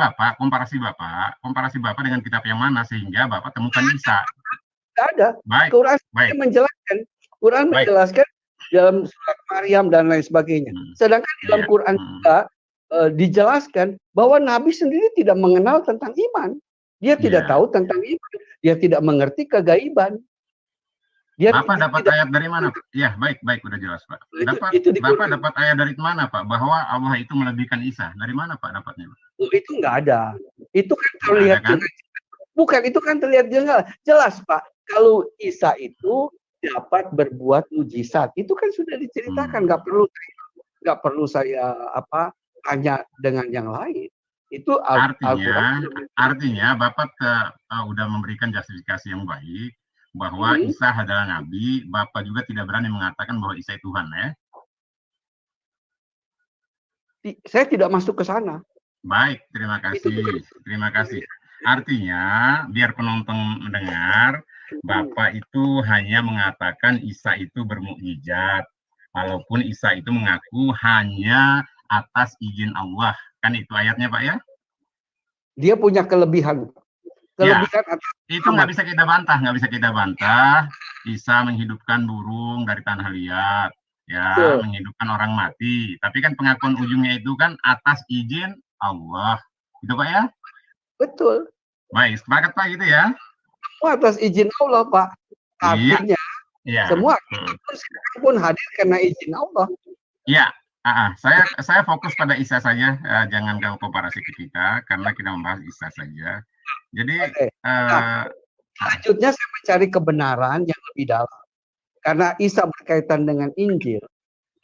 Bapak dengan kitab yang mana sehingga Bapak temukan Isa. Tidak ada. Quran menjelaskan. Quran menjelaskan dalam surat Maryam dan lain sebagainya. Sedangkan dalam Quran juga dijelaskan bahwa Nabi sendiri tidak mengenal tentang iman. Dia tidak tahu tentang iman. Dia tidak mengerti kegaiban. Bapak dapat ayat dari mana? Ya, baik, udah jelas Pak. Bapak dapat ayat dari mana Pak? Bahwa Allah itu melebihkan Isa. Dari mana Pak dapatnya? Itu nggak ada. Itu kan terlihat kan? Bukan, itu kan terlihat jelas Pak. Kalau Isa itu dapat berbuat mujizat, itu kan sudah diceritakan. Nggak perlu saya tanya dengan yang lain. Itu artinya Bapak udah memberikan justifikasi yang baik bahwa Isa adalah nabi. Bapak juga tidak berani mengatakan bahwa Isa itu Tuhan, ya? Saya tidak masuk ke sana. Baik, terima kasih. Terima kasih. Artinya, biar penonton mendengar, Bapak itu hanya mengatakan Isa itu bermukjizat, walaupun Isa itu mengaku hanya atas izin Allah. Kan itu ayatnya, Pak, ya? Dia punya kelebihan. Kelebihan ya, itu nggak bisa kita bantah. Isa menghidupkan burung dari tanah liat, ya, menghidupkan orang mati. Tapi kan pengakuan ujungnya itu kan atas izin Allah. Itu Pak ya? Betul. Baik, sepakat Pak gitu ya? Semua atas izin Allah Pak. Artinya semua pun hadir karena izin Allah. Iya. Saya fokus pada Isa saja, jangan ganggu komparasi ke kita karena kita membahas Isa saja. Jadi selanjutnya saya mencari kebenaran yang lebih dalam karena Isa berkaitan dengan Injil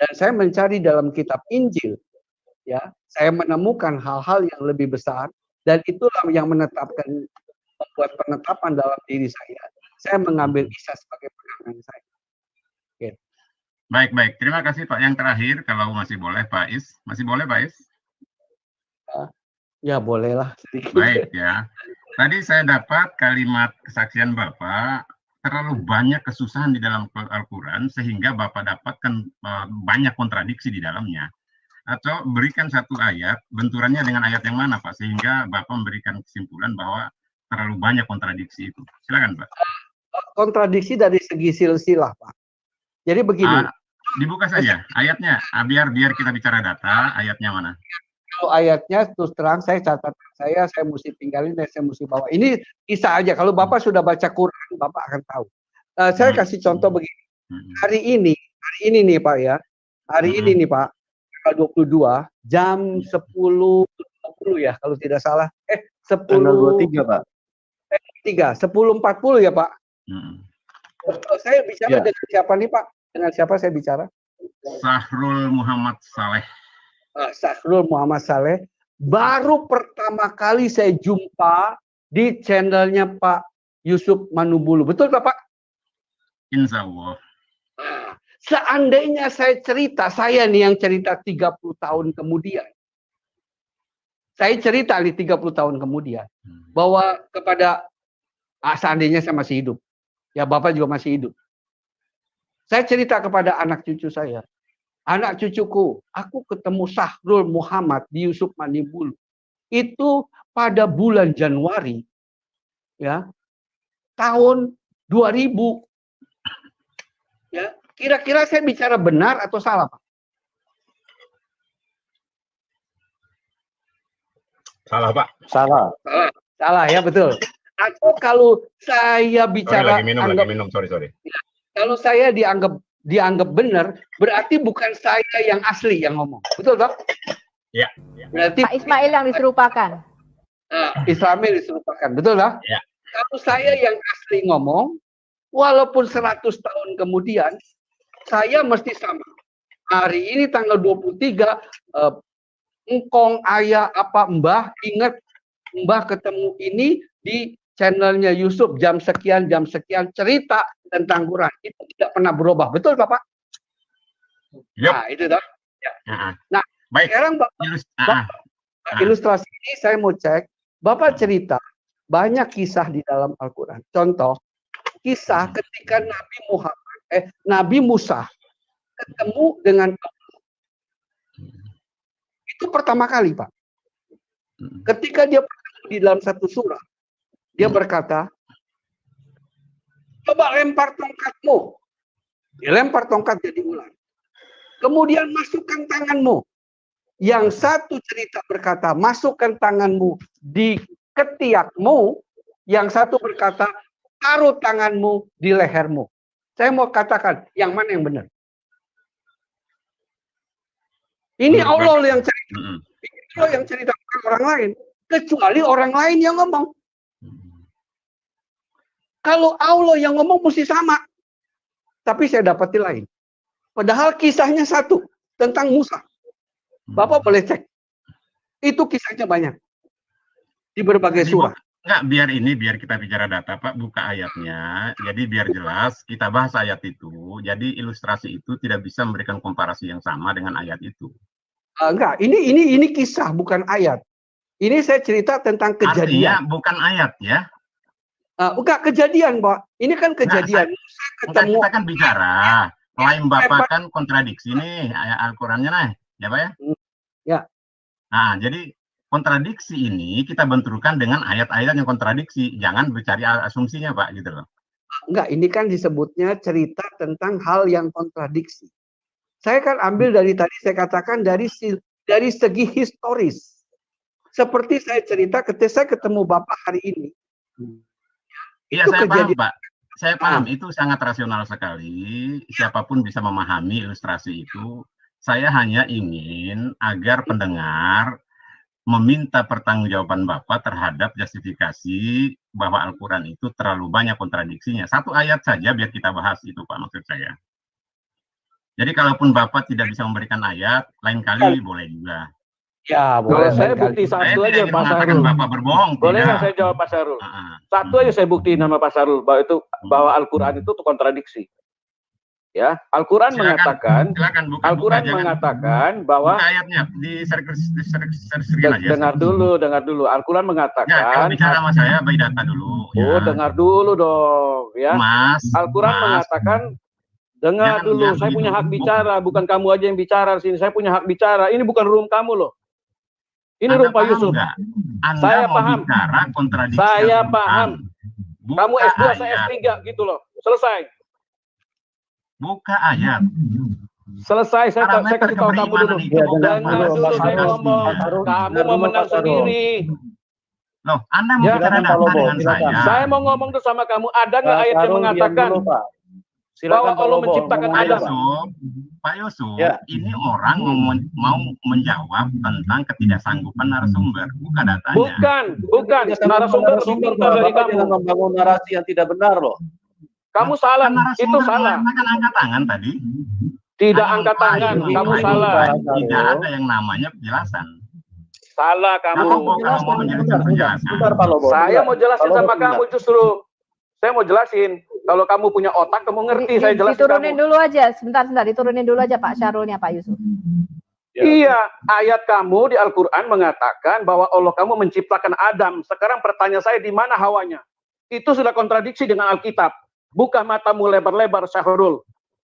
dan saya mencari dalam kitab Injil, ya, saya menemukan hal-hal yang lebih besar dan itulah yang membuat penetapan dalam diri saya. Saya mengambil Isa sebagai pegangan saya. Okay. Baik. Terima kasih Pak. Yang terakhir, kalau masih boleh Pak Is. Masih boleh Pak Is? Ya bolehlah sedikit. Baik ya. Tadi saya dapat kalimat kesaksian Bapak, terlalu banyak kesusahan di dalam Al-Quran, sehingga Bapak dapatkan banyak kontradiksi di dalamnya. Atau berikan satu ayat, benturannya dengan ayat yang mana Pak, sehingga Bapak memberikan kesimpulan bahwa terlalu banyak kontradiksi itu. Silakan Pak. Kontradiksi dari segi silsilah Pak. Jadi begini. Dibuka saja ayatnya, biar kita bicara data, ayatnya mana? Kalau ayatnya terus terang saya catat, saya mesti tinggalin dan saya mesti bawa. Ini Isa aja. Kalau Bapak sudah baca Quran, Bapak akan tahu. Saya kasih contoh begini. Hari ini nih Pak ya. Hari ini nih Pak, tanggal 22 jam 10.20 ya kalau tidak salah. 10.23 Pak. 10.40 ya Pak. Saya bicara dengan siapa nih Pak? Dengan siapa saya bicara? Sahrul Muhammad Saleh. Sahrul Muhammad Saleh. Baru pertama kali saya jumpa di channelnya Pak Yusuf Manubulu. Betul Pak? Insya Allah. Seandainya saya nih yang cerita 30 tahun kemudian. Saya cerita nih 30 tahun kemudian. Bahwa kepada, seandainya saya masih hidup. Ya Bapak juga masih hidup. Saya cerita kepada anak cucu saya. Anak cucuku, aku ketemu Sahrul Muhammad di Yusuf Manubulu. Itu pada bulan Januari. Ya. Tahun 2000. Ya. Kira-kira saya bicara benar atau salah, Pak? Salah, Pak. Salah ya, betul. Atau kalau saya bicara... lagi minum, sorry. Kalau saya dianggap benar, berarti bukan saya yang asli yang ngomong. Betul, Pak? Ya. Berarti Pak Ismail yang diserupakan. Ismail diserupakan, betul, Pak? Ya. Kalau saya yang asli ngomong, walaupun 100 tahun kemudian, saya mesti sama. Hari ini tanggal 23, engkong, ayah, apa, mbah, ingat, mbah ketemu ini di channelnya Yusuf jam sekian, cerita tentang Quran. Itu tidak pernah berubah. Betul, Bapak? Yep. Nah, itu dah. Ya. Nah, baik. Sekarang Bapak, ilustrasi ini saya mau cek. Bapak cerita banyak kisah di dalam Al-Quran. Contoh, kisah ketika Nabi Musa ketemu dengan Allah. Itu pertama kali, Pak. Ketika dia bertemu di dalam satu surah, dia berkata, coba lempar tongkatmu. Dilempar tongkat jadi ular. Kemudian masukkan tanganmu. Yang satu cerita berkata, masukkan tanganmu di ketiakmu. Yang satu berkata, taruh tanganmu di lehermu. Saya mau katakan, yang mana yang benar? Ini Allah yang cerita. Allah yang cerita, bukan orang lain. Kecuali orang lain yang ngomong. Kalau Allah yang ngomong mesti sama. Tapi saya dapati lain. Padahal kisahnya satu. Tentang Musa. Bapak boleh cek. Itu kisahnya banyak. di berbagai Jadi, surah. Enggak, biar kita bicara data, Pak, buka ayatnya. Jadi biar jelas, kita bahas ayat itu. Jadi ilustrasi itu tidak bisa memberikan komparasi yang sama dengan ayat itu. Enggak, ini kisah bukan ayat. Ini saya cerita tentang kejadian. Artinya bukan ayat ya? Enggak, kejadian, Pak. Ini kan kejadian. Enggak, kita kan bicara. Klaim Bapak kan kontradiksi nih ayat Al-Qur'annya nih, ya Pak ya? Ya. Nah, jadi kontradiksi ini kita benturkan dengan ayat-ayat yang kontradiksi. Jangan bercari asumsinya, Pak, gitu loh. Enggak, ini kan disebutnya cerita tentang hal yang kontradiksi. Saya kan ambil dari tadi saya katakan dari segi historis. Seperti saya cerita ketika saya ketemu Bapak hari ini. Iya, saya paham, Pak. Saya paham, itu sangat rasional sekali. Siapapun bisa memahami ilustrasi itu. Saya hanya ingin agar pendengar meminta pertanggungjawaban Bapak terhadap justifikasi bahwa Al-Quran itu terlalu banyak kontradiksinya. Satu ayat saja biar kita bahas itu, Pak, maksud saya. Jadi kalaupun Bapak tidak bisa memberikan ayat, lain kali boleh juga. Ya, boleh. Saya bukti satu aja Pak Sarul. Bapak berbohong. Boleh nggak saya jawab Pak Sarul? Satu aja saya buktiin sama Pak Sarul bahwa Al-Quran itu kontradiksi. Ya, Al-Quran mengatakan, Al-Quran mengatakan bahwa ayatnya di dengar dulu. Al-Quran mengatakan. Ya, kalau bicara sama saya, bayi data dulu. Ya. Oh, dengar dulu dong, ya. Al-Quran mengatakan, dengar dulu. Saya punya hak bicara, bukan kamu aja yang bicara di sini. Saya punya hak bicara. Ini bukan room kamu loh. Ini room Pak Yusuf. Saya paham. Saya paham. Kamu S2, saya S3 gitu loh. Selesai. Buka ayat. Selesai, saya kasih tahu kamu dulu. Dengar dulu saya ngomong. Kamu mau menang sendiri. Loh, Anda mau bicara data dengan saya. Saya mau ngomong tuh sama kamu. Ada nggak ayat yang mengatakan bahwa Allah menciptakan Adam? Pak Yusuf, ini orang mau menjawab tentang ketidaksanggupan narasumber, bukan datanya. Bukan. Narasumber dari kamu. Jangan membangun narasi yang tidak benar loh. Kamu salah, itu salah. Kan angkat tangan tadi. Tidak angkat tangan, kamu salah. Tidak ada yang namanya penjelasan. Salah kamu. Kalau mau menjelaskan penjelasan. Saya mau jelasin sama kamu justru. Saya mau jelasin. Kalau kamu punya otak, kamu ngerti. Saya jelasin diturunin kamu. Dulu aja, sebentar. Diturunin dulu aja Pak Syarulnya, Pak Yusuf. Iya, ayat kamu di Al-Quran mengatakan bahwa Allah kamu menciptakan Adam. Sekarang pertanyaan saya, di mana Hawanya? Itu sudah kontradiksi dengan Alkitab. Buka matamu lebar-lebar, Syahrul.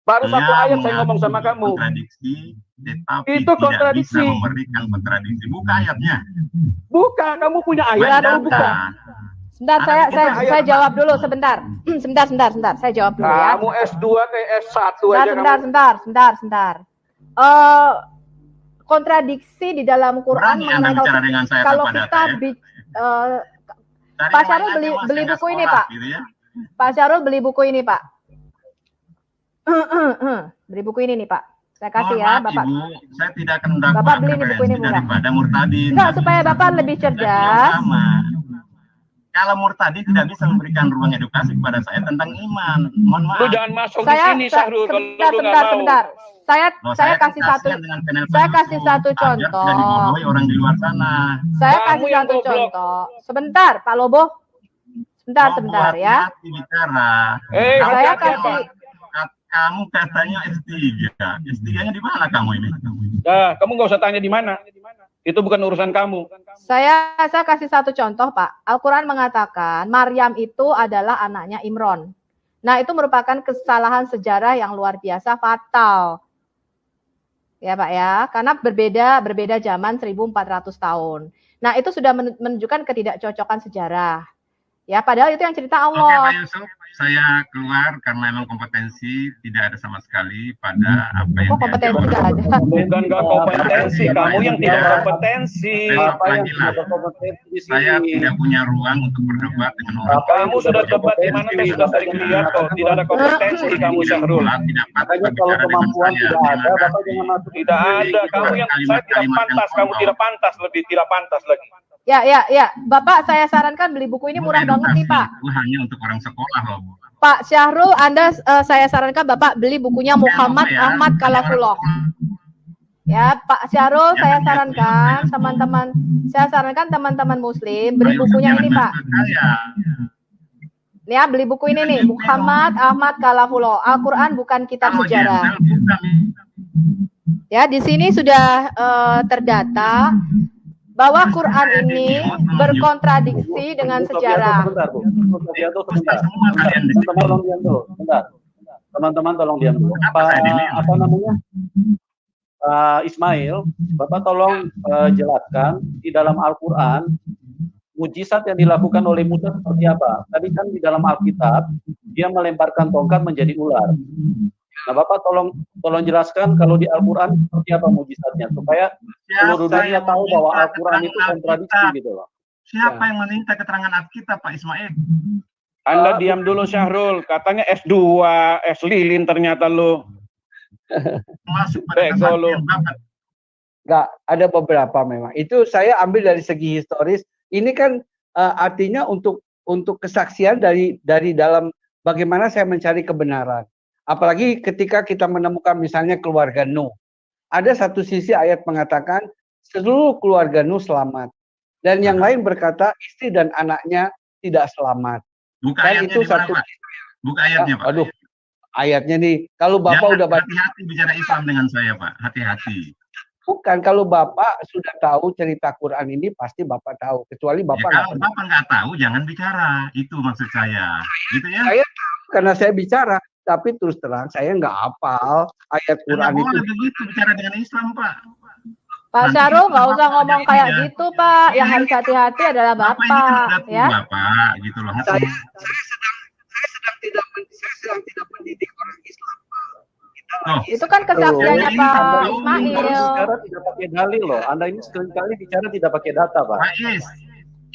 Baru satu ayat saya ngomong sama kamu. Kontradiksi, tetapi itu kontradiksi. Tidak bisa memberikan kontradiksi. Buka ayatnya. Buka, kamu punya ayat, kamu buka. Sebentar, saya jawab dulu sebentar. Sebentar. Saya jawab dulu ya. Kamu S2 ke S1 aja. Sebentar. Kontradiksi di dalam Quran mengenai kalau kita Pak Syarul beli buku ini, Pak. Gitu ya? Pak Syarul beli buku ini, Pak. Beli buku ini nih, Pak. Saya kasih ya, Bapak. Ibu, saya tidak akan mendakwa Bapak beli buku ini murah. Daripada murtadin. Enggak, supaya Bapak lebih cerdas. Kalau murtadin tidak bisa memberikan ruang edukasi kepada saya tentang iman. Mohon maaf. Lu jangan masuk di sini, Syahrul. Sebentar. Saya kasih satu contoh. Tidak dibodohi orang di luar sana. Saya kasih satu contoh. Sebentar, Pak Lobo. Sebentar ya. Saya kasih. Kamu katanya S3. S3-nya di mana kamu ini? Nah, kamu nggak usah tanya di mana. Itu bukan urusan kamu. Saya kasih satu contoh, Pak. Al-Quran mengatakan Maryam itu adalah anaknya Imron. Nah, itu merupakan kesalahan sejarah yang luar biasa fatal. Ya, Pak ya. Karena berbeda zaman 1400 tahun. Nah, itu sudah menunjukkan ketidakcocokan sejarah. Ya, padahal itu yang cerita Allah. Oke, Pak Yusuf, saya keluar karena memang kompetensi tidak ada sama sekali pada apa yang kompetensi tidak ada. Bukan nggak kompetensi, kamu yang tidak kompetensi. Saya tidak punya ruang untuk berdebat dengan orang. Kamu sudah debat di mana? Saya sudah sering lihat kok. Tidak ada kompetensi kamu, Syahrul. Kalau kemampuan tidak ada, Bapak jangan masuk. Tidak ada. Kamu yang saya tidak pantas. Kamu tidak pantas, lebih tidak pantas lagi. Ya. Bapak, saya sarankan beli buku ini murah banget nih, Pak. Itu hanya untuk orang sekolah loh. Pak Syahrul, saya sarankan Bapak beli bukunya Muhammad Ahmad Kalafullah. Ya, Pak Syarul, saya sarankan teman-teman Muslim beli bukunya ini, Pak. Ya, beli buku ini nih, Muhammad Ahmad Kalafulo, Al-Quran bukan kitab sejarah. Ya, di sini sudah terdata bahwa Quran ini berkontradiksi dengan sejarah. Teman-teman tolong diam dulu. Apa namanya? Ismail, Bapak tolong jelaskan di dalam Al-Quran mujizat yang dilakukan oleh Musa seperti apa? Tadi kan di dalam Alkitab dia melemparkan tongkat menjadi ular. Nah, Bapak tolong jelaskan kalau di Al-Quran seperti apa mujizatnya supaya seluruh dunia tahu bahwa Al-Quran itu kontradiksi gitu loh. Siapa yang meminta keterangan Alkitab, Pak Ismail? Anda diam dulu Syahrul, katanya S2, S lilin ternyata lu. Masuk pada kesaktian banget. Enggak, ada beberapa memang. Itu saya ambil dari segi historis. Ini kan artinya untuk kesaksian dari dalam bagaimana saya mencari kebenaran. Apalagi ketika kita menemukan misalnya keluarga Nuh. Ada satu sisi ayat mengatakan seluruh keluarga Nuh selamat. Dan yang lain berkata istri dan anaknya tidak selamat. Buka ayatnya itu satu. Buka ayatnya, Pak. Aduh. Ayatnya nih, kalau Bapak udah baca, hati-hati bicara Islam dengan saya, Pak. Hati-hati. Bukan, kalau Bapak sudah tahu cerita Quran ini pasti Bapak tahu. Kecuali Bapak kalau Bapak nggak tahu, jangan bicara. Itu maksud saya. Gitu ya? Saya tahu karena saya bicara, tapi terus terang saya nggak hafal ayat Quran itu. Boleh begitu bicara dengan Islam, Pak. Pak Syarul nggak usah ngomong kayak gitu, Pak. Yang harus hati-hati adalah Bapak, ya. Bapak, gitu loh. Saya sedang tidak mendidik orang Islam. Itu kan kesaksiannya Pak Ismail. Bicara tidak pakai dalil loh. Anda ini sekali-kali bicara tidak pakai data, Pak. Pak Is,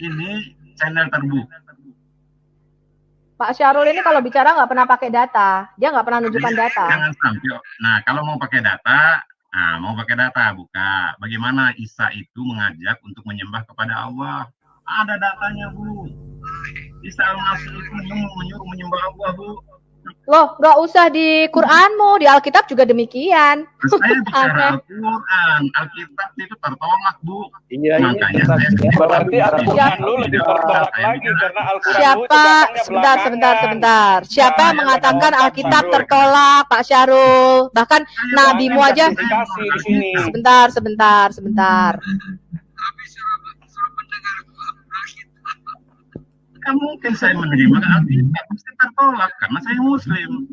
ini channel terbuka. Pak Syarul ini kalau bicara nggak pernah pakai data. Dia nggak pernah nunjukkan data. Jangan sampai. Nah, kalau mau pakai data, buka. Bagaimana Isa itu mengajak untuk menyembah kepada Allah? Ada datanya, Bu. Isa al-Masih itu menyuruh menyembah Allah, Bu. Loh, nggak usah di Quranmu, di Alkitab juga demikian. Saya bicara Al-Quran, Alkitab itu tertolak, Bu. Iya, makanya berarti Al-Quran lu lebih tertolak lagi karena Al-Quran siapa? Sebentar. Siapa yang mengatakan Alkitab tertolak, Pak Syarul? Bahkan nabimu aja. Sebentar. Mungkin saya menerima Alkitab pasti tertolak karena saya Muslim.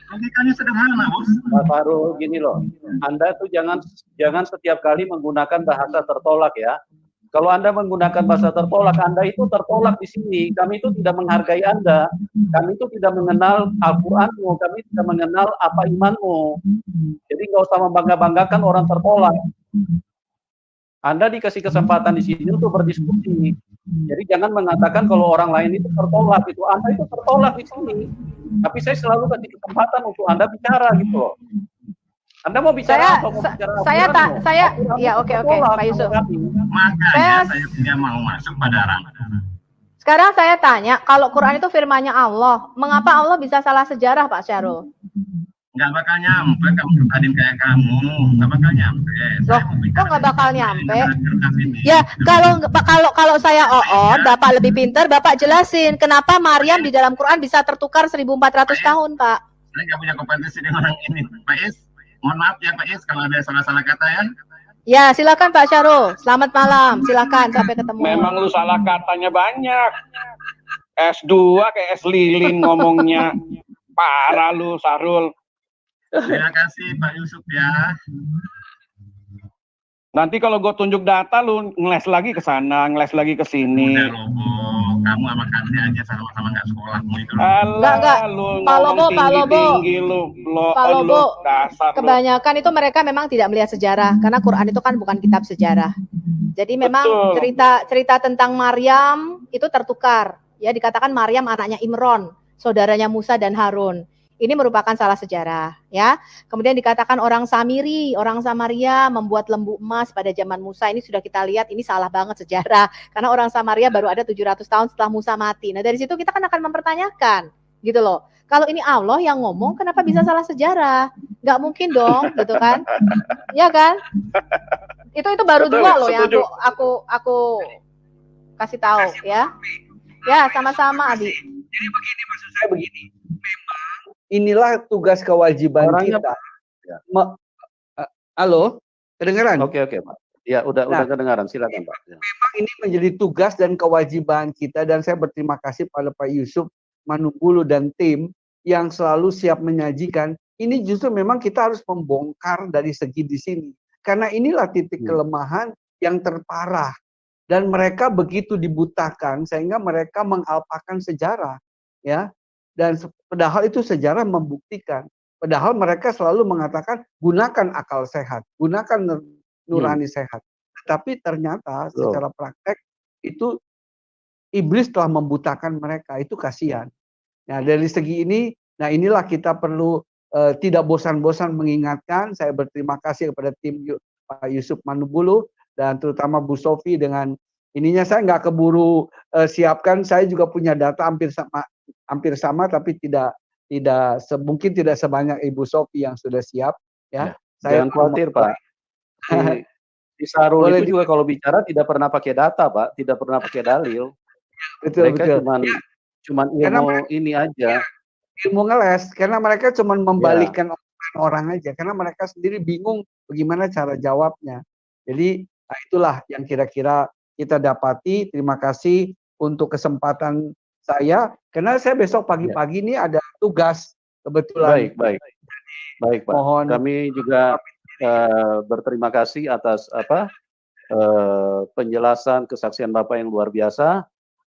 Logikanya sederhana, Bos. Pak Farul, gini loh, Anda tuh jangan setiap kali menggunakan bahasa tertolak ya. Kalau Anda menggunakan bahasa tertolak, Anda itu tertolak di sini. Kami itu tidak menghargai Anda. Kami itu tidak mengenal Al-Quranmu. Kami tidak mengenal apa imanmu. Jadi nggak usah membangga-banggakan orang tertolak. Anda dikasih kesempatan di sini untuk berdiskusi. Jadi jangan mengatakan kalau orang lain itu tertolak, itu Anda itu tertolak di sini. Tapi saya selalu kasih kesempatan untuk Anda bicara gitu loh. Anda mau bicara atau mau bicara? Oke, Pak Yusuf. Makanya saya tidak mau masuk pada ranah. Sekarang saya tanya, kalau Quran itu firman-Nya Allah, mengapa Allah bisa salah sejarah, Pak Syarul? Nggak bakal nyampe kamu tadi kayak kamu, nggak bakal nyampe. Loh, kok nggak bakal nyampe? Ya, kalau saya Bapak lebih pintar, Bapak jelasin kenapa Maryam di dalam Quran bisa tertukar 1400 tahun, Pak. Saya nggak punya kompetensi dengan orang ini, Pak Is. Mohon maaf ya, Pak Is, kalau ada salah-salah kata ya. Ya, silakan Pak Syarul. Selamat malam, silakan sampai ketemu. Memang lu salah katanya banyak. S2 kayak S lilin ngomongnya. Parah lu, Sarul. Terima kasih Pak Yusuf ya. Nanti kalau gue tunjuk data lu ngeles lagi ke sana, ngeles lagi ke sini. Udah loh, kamu sama Kandi aja sama-sama nggak sekolahmu itu. Enggak. Pak Lobo, kebanyakan itu mereka memang tidak melihat sejarah karena Quran itu kan bukan kitab sejarah. Jadi memang cerita tentang Maryam itu tertukar. Ya, dikatakan Maryam anaknya Imron, saudaranya Musa dan Harun. Ini merupakan salah sejarah, ya. Kemudian dikatakan orang Samaria membuat lembu emas pada zaman Musa. Ini sudah kita lihat, ini salah banget sejarah. Karena orang Samaria baru ada 700 tahun setelah Musa mati. Nah, dari situ kita kan akan mempertanyakan, gitu loh. Kalau ini Allah yang ngomong, kenapa bisa salah sejarah? nggak mungkin dong, gitu kan? Iya kan? Itu baru Betul, dua loh yang setuju. aku kasih tahu ya. Ya, sama-sama Adi. Jadi begini, maksud saya begini. Memang inilah tugas kewajiban Orangnya, kita. ya. Halo, kedengaran? Oke, Pak. Ya, udah kedengaran. Silakan, Pak. Ya. Memang ini menjadi tugas dan kewajiban kita, dan saya berterima kasih pada Pak Yusuf Manunggulu dan tim yang selalu siap menyajikan. Ini justru memang kita harus membongkar dari segi di sini. Karena inilah titik kelemahan yang terparah. Dan mereka begitu dibutakan sehingga mereka mengalpakan sejarah, ya. Dan padahal itu sejarah membuktikan. Padahal mereka selalu mengatakan gunakan akal sehat, gunakan nurani sehat. Tapi ternyata secara praktek itu iblis telah membutakan mereka. Itu kasihan. Nah, dari segi ini, nah inilah kita perlu tidak bosan-bosan mengingatkan. Saya berterima kasih kepada tim Pak Yusuf Manunggulu dan terutama Bu Sofi dengan ininya. Saya nggak keburu siapkan. Saya juga punya data hampir sama tapi mungkin tidak sebanyak Ibu Sofi yang sudah siap, ya. Saya jangan khawatir, Pak. Di Sarul itu juga kalau bicara tidak pernah pakai data, Pak, tidak pernah pakai dalil. Mereka cuman ilmu ini aja. Ilmu ngeles, karena mereka cuma membalikkan orang aja, karena mereka sendiri bingung bagaimana cara jawabnya. Jadi itulah yang kira-kira kita dapati. Terima kasih untuk kesempatan saya, karena saya besok pagi-pagi ini ada tugas kebetulan. Baik, Pak. Mohon kami juga berterima kasih atas penjelasan kesaksian Bapak yang luar biasa.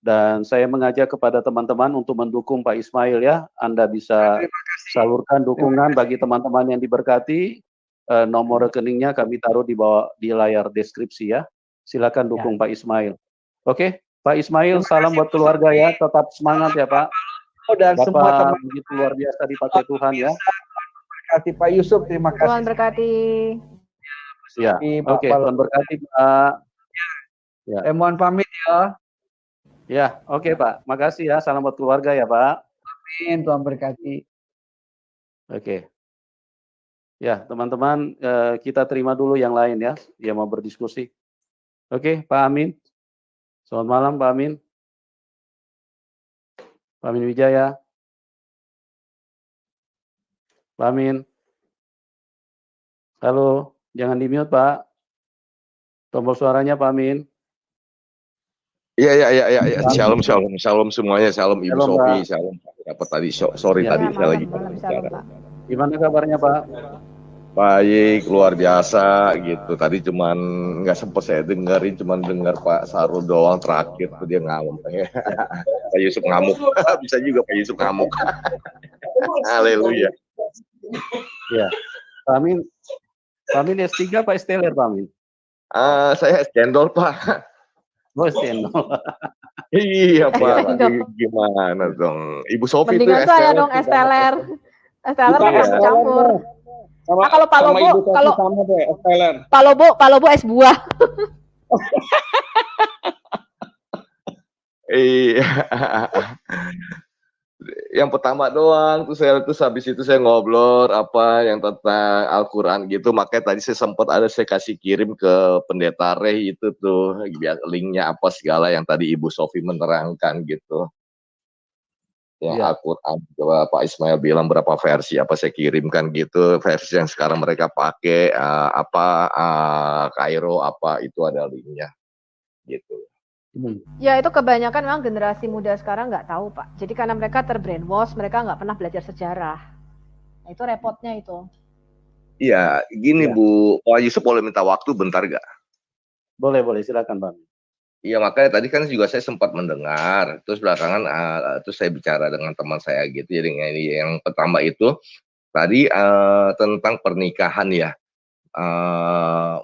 Dan saya mengajak kepada teman-teman untuk mendukung Pak Ismail, ya. Anda bisa salurkan dukungan bagi teman-teman yang diberkati. Nomor rekeningnya kami taruh di layar deskripsi, ya. Silakan dukung Pak Ismail. Oke, Pak Ismail, salam buat keluarga, ya. Tetap semangat, ya, Pak. Dan semua teman begitu luar biasa dipakai Tuhan, ya. Berkati Pak Yusuf, terima kasih. Tuhan berkati. Ya, oke, Tuhan berkati, Pak. Ya. Mohon pamit, ya. Ya, oke, Pak. Makasih, ya. Salam buat keluarga, ya, Pak. Amin, Tuhan berkati. Oke. Ya, teman-teman, kita terima dulu yang lain, ya, yang mau berdiskusi. Oke, Pak Amin. Selamat malam, Pak Amin. Pak Amin Wijaya. Pak Amin. Halo, jangan di-mute, Pak. Tombol suaranya, Pak Amin. Iya. Shalom semuanya. Shalom Ibu Sofi. Shalom. Dapat tadi, sorry tadi saya lagi bicara. Gimana kabarnya, Pak? Baik, luar biasa gitu. Tadi cuman nggak sempat saya dengerin, cuman dengar Pak Sarul doang terakhir tuh dia ngamuk. Pak Yusuf ngamuk. Bisa juga Pak Yusuf ngamuk. Haleluya. Ya. Pak Amin S3 Pak Esteller, Pak Amin? Saya cendol, Pak. Oh, cendol. Iya, Pak. Gimana dong? Ibu Sofi itu mendingan saya dong Esteller. Esteller kan harus campur. Kalau Palobo es buah. Iya. Yang pertama doang terus habis itu saya ngobrol apa yang tentang Al-Qur'an gitu, makanya tadi saya kasih kirim ke Pendeta Rey itu tuh linknya apa segala yang tadi Ibu Sofi menerangkan gitu. Yang Al-Qur'an coba Pak Ismail bilang berapa versi, apa saya kirimkan gitu, versi yang sekarang mereka pakai Kairo apa itu ada linknya gitu. Ya itu kebanyakan memang generasi muda sekarang nggak tahu, Pak. Jadi karena mereka terbrainwash, mereka nggak pernah belajar sejarah. Nah, itu repotnya itu. Iya, gini ya. Bu, Pak Yusuf boleh minta waktu bentar gak? Boleh, silakan Bang. Iya, makanya tadi kan juga saya sempat mendengar, terus belakangan terus saya bicara dengan teman saya gitu. Jadi yang pertama itu tadi tentang pernikahan ya.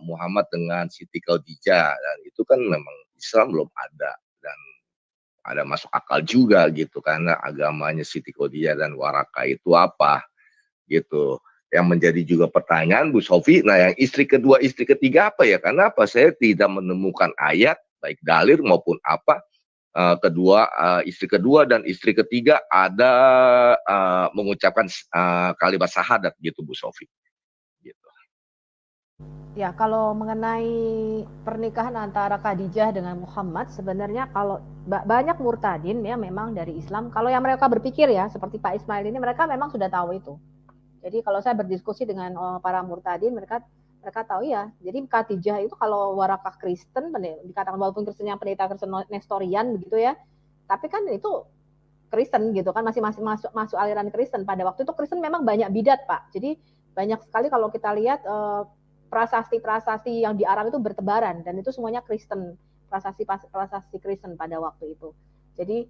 Muhammad dengan Siti Khadijah, dan itu kan memang Islam belum ada dan ada masuk akal juga gitu karena agamanya Siti Khadijah dan Waraka itu apa gitu. Yang menjadi juga pertanyaan Bu Sofi, nah yang istri kedua, istri ketiga apa ya? Karena apa? Saya tidak menemukan ayat baik dalil maupun apa istri kedua dan istri ketiga ada mengucapkan kalimat syahadat gitu Bu Sofi. Gitu. Ya, kalau mengenai pernikahan antara Khadijah dengan Muhammad, sebenarnya kalau banyak murtadin ya memang dari Islam. Kalau yang mereka berpikir ya, seperti Pak Ismail ini, mereka memang sudah tahu itu. Jadi kalau saya berdiskusi dengan para murtadin, mereka tahu ya. Jadi Khadijah itu kalau Warakah Kristen, dikatakan walaupun Kristen yang pendeta Kristen Nestorian begitu ya, tapi kan itu Kristen gitu kan, masih masuk aliran Kristen. Pada waktu itu Kristen memang banyak bidat Pak. Jadi banyak sekali kalau kita lihat prasasti yang di Arab itu bertebaran dan itu semuanya Kristen, prasasti Kristen pada waktu itu. Jadi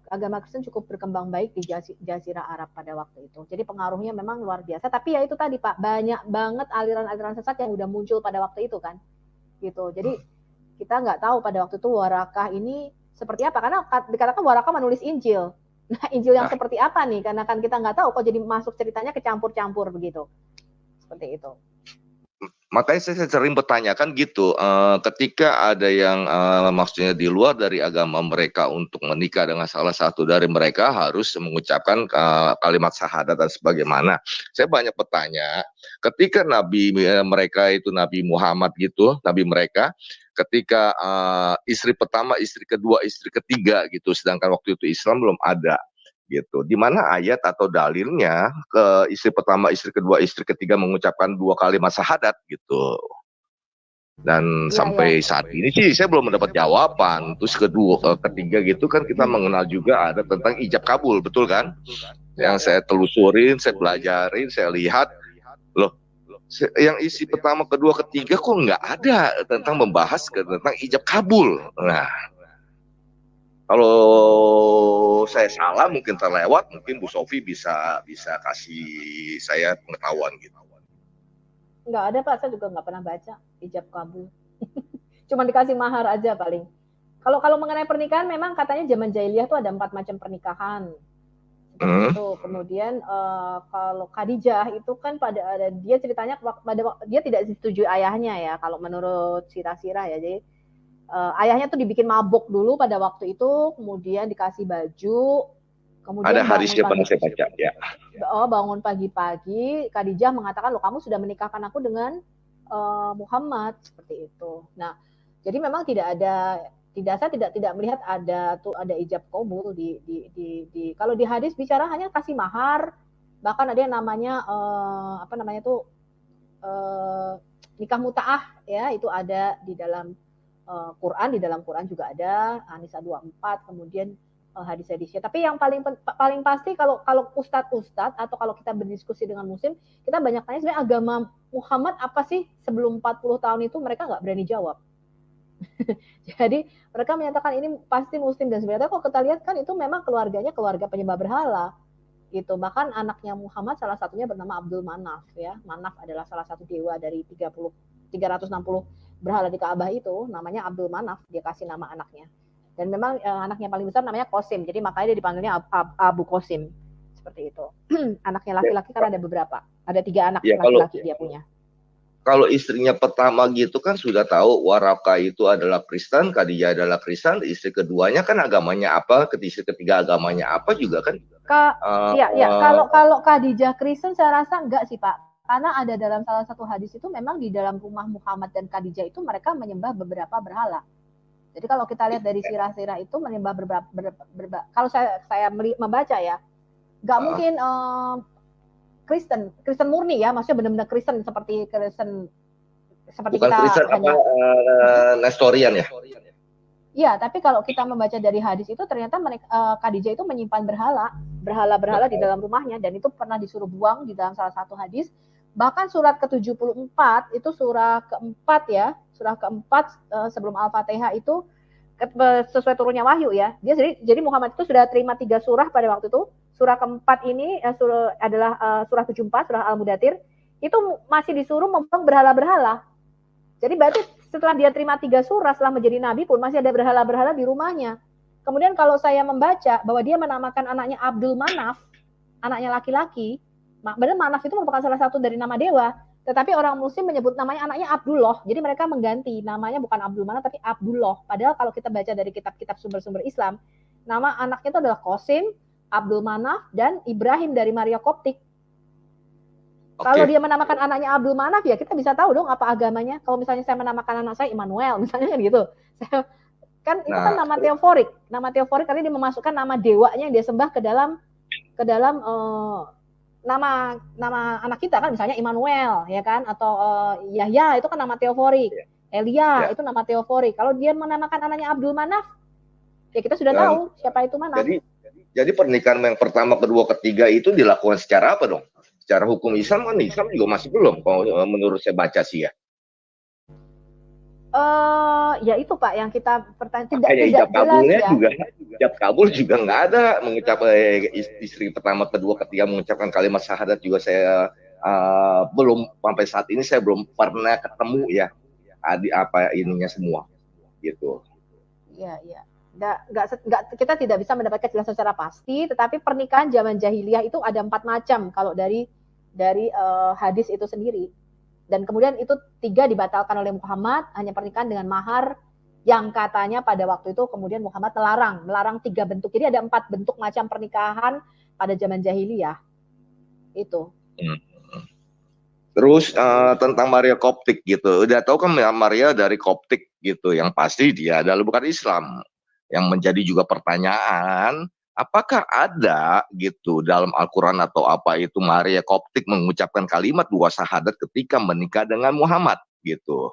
agama Kristen cukup berkembang baik di Jazirah Arab pada waktu itu. Jadi pengaruhnya memang luar biasa. Tapi ya itu tadi Pak, banyak banget aliran-aliran sesat yang udah muncul pada waktu itu kan. Gitu. Jadi kita nggak tahu pada waktu itu Warakah ini seperti apa, karena dikatakan Warakah menulis Injil. Nah Injil yang seperti apa nih? Karena kan kita nggak tahu kok jadi masuk ceritanya kecampur-campur begitu. Seperti itu. Makanya saya sering bertanyakan gitu, ketika ada yang maksudnya di luar dari agama mereka untuk menikah dengan salah satu dari mereka harus mengucapkan kalimat syahadat dan sebagaimana. Saya banyak bertanya, ketika nabi mereka itu Nabi Muhammad gitu, nabi mereka, ketika istri pertama, istri kedua, istri ketiga gitu, sedangkan waktu itu Islam belum ada. Gitu. Di mana ayat atau dalilnya ke istri pertama, istri kedua, istri ketiga mengucapkan 2 kalimat syahadat gitu. Dan sampai saat ini sih saya belum mendapat jawaban. Terus ketiga gitu kan kita mengenal juga ada tentang ijab kabul, betul kan? Yang saya telusurin, saya pelajarin, saya lihat, loh, yang isi pertama, kedua, ketiga kok nggak ada tentang membahas tentang ijab kabul. Nah, kalau saya salah mungkin terlewat, mungkin Bu Sofi bisa kasih saya pengetahuan gitu. Nggak ada Pak, saya juga nggak pernah baca ijab kabul. Cuma dikasih mahar aja paling. Kalau mengenai pernikahan memang katanya zaman jahiliyah tuh ada 4 macam pernikahan. Itu. Kemudian kalau Khadijah itu kan dia ceritanya dia tidak disetujui ayahnya ya kalau menurut sirah-sirah ya. Jadi ayahnya tuh dibikin mabuk dulu pada waktu itu, kemudian dikasih baju, kemudian ada hadisnya pernah saya baca ya. Bangun pagi-pagi, Khadijah mengatakan, loh kamu sudah menikahkan aku dengan Muhammad, seperti itu. Nah, jadi memang saya tidak melihat ada ijab kabul di kalau di hadis bicara hanya kasih mahar, bahkan ada yang namanya nikah mutaah ya, itu ada di dalam Quran, di dalam Quran juga ada An-Nisa 24, kemudian hadis-hadisnya. Tapi yang paling pasti kalau ustadz atau kalau kita berdiskusi dengan muslim, kita banyak tanya sebenarnya agama Muhammad apa sih sebelum 40 tahun itu, mereka nggak berani jawab. Jadi mereka menyatakan ini pasti muslim, dan sebenarnya kalau kita lihat kan itu memang keluarganya keluarga penyembah berhala. Gitu. Bahkan anaknya Muhammad salah satunya bernama Abdul Manaf ya. Manaf adalah salah satu dewa dari 360 berhala di Ka'bah itu, namanya Abdul Manaf, dia kasih nama anaknya. Dan memang anaknya paling besar namanya Qasim, jadi makanya dia dipanggilnya Abu Qasim, seperti itu. Anaknya laki-laki kan ada beberapa, ada 3 anak laki-laki dia punya. Kalau istrinya pertama gitu kan sudah tahu Warakah itu adalah Kristen, Khadijah adalah Kristen, istri keduanya kan agamanya apa, istri ketiga agamanya apa juga kan? Kalau Khadijah Kristen saya rasa enggak sih Pak. Karena ada dalam salah satu hadis itu memang di dalam rumah Muhammad dan Khadijah itu mereka menyembah beberapa berhala. Jadi kalau kita lihat dari sirah-sirah itu menyembah beberapa kalau saya membaca ya, nggak mungkin Kristen murni ya, maksudnya benar-benar Kristen seperti Kristen bukan kita Kristen Nestorian ya. Iya, tapi kalau kita membaca dari hadis itu ternyata Khadijah itu menyimpan berhala di dalam rumahnya, dan itu pernah disuruh buang di dalam salah satu hadis. Bahkan surat ke-74 itu surah keempat ya, surah keempat sebelum Al-Fatihah itu sesuai turunnya wahyu ya. Jadi Muhammad itu sudah terima 3 surah pada waktu itu. Surah keempat ini adalah surah 74, surah Al-Mudathir. Itu masih disuruh membuang berhala-berhala. Jadi berarti setelah dia terima 3 surah, setelah menjadi nabi pun masih ada berhala-berhala di rumahnya. Kemudian kalau saya membaca bahwa dia menamakan anaknya Abdul Manaf, anaknya laki-laki, benar Manaf itu merupakan salah satu dari nama dewa. Tetapi orang Muslim menyebut namanya anaknya Abdullah. Jadi mereka mengganti namanya bukan Abdul Manaf tapi Abdullah. Padahal kalau kita baca dari kitab-kitab sumber-sumber Islam, nama anaknya itu adalah Qasim, Abdul Manaf, dan Ibrahim dari Maria Koptik. Kalau dia menamakan anaknya Abdul Manaf, ya kita bisa tahu dong apa agamanya. Kalau misalnya saya menamakan anak saya Immanuel, misalnya kan gitu. Kan itu kan nama teoforik. Nama teoforik karena dia memasukkan nama dewanya yang dia sembah ke dalam nama anak kita kan, misalnya Immanuel, ya kan, atau Yahya itu kan nama teoforik. Elia itu nama teoforik. Kalau dia menamakan anaknya Abdul Manaf, ya kita sudah tahu siapa itu Manaf. Jadi pernikahan yang pertama, kedua, ketiga itu dilakukan secara apa dong? Secara hukum Islam kan Islam juga masih belum, kalau menurut saya baca sih ya. Ya itu Pak yang kita pertanyaan, tidak ijab kabulnya ya. juga, ijab kabul juga nggak ada, mengucap istri pertama, kedua, ketiga mengucapkan kalimat syahadat juga saya belum, sampai saat ini saya belum pernah ketemu ya apa ininya semua gitu. Iya. Nggak, kita tidak bisa mendapatkan kejelasan secara pasti, tetapi pernikahan zaman jahiliyah itu ada 4 macam kalau dari hadis itu sendiri. Dan kemudian itu 3 dibatalkan oleh Muhammad, hanya pernikahan dengan mahar yang katanya pada waktu itu kemudian Muhammad melarang 3 bentuk. Jadi ada 4 bentuk macam pernikahan pada zaman jahiliyah. Itu. Terus tentang Maria Koptik gitu, udah tahu kan Maria dari Koptik gitu, yang pasti dia adalah bukan Islam. Yang menjadi juga pertanyaan, apakah ada gitu dalam Al-Quran atau apa itu Maria Koptik mengucapkan kalimat 2 syahadat ketika menikah dengan Muhammad gitu?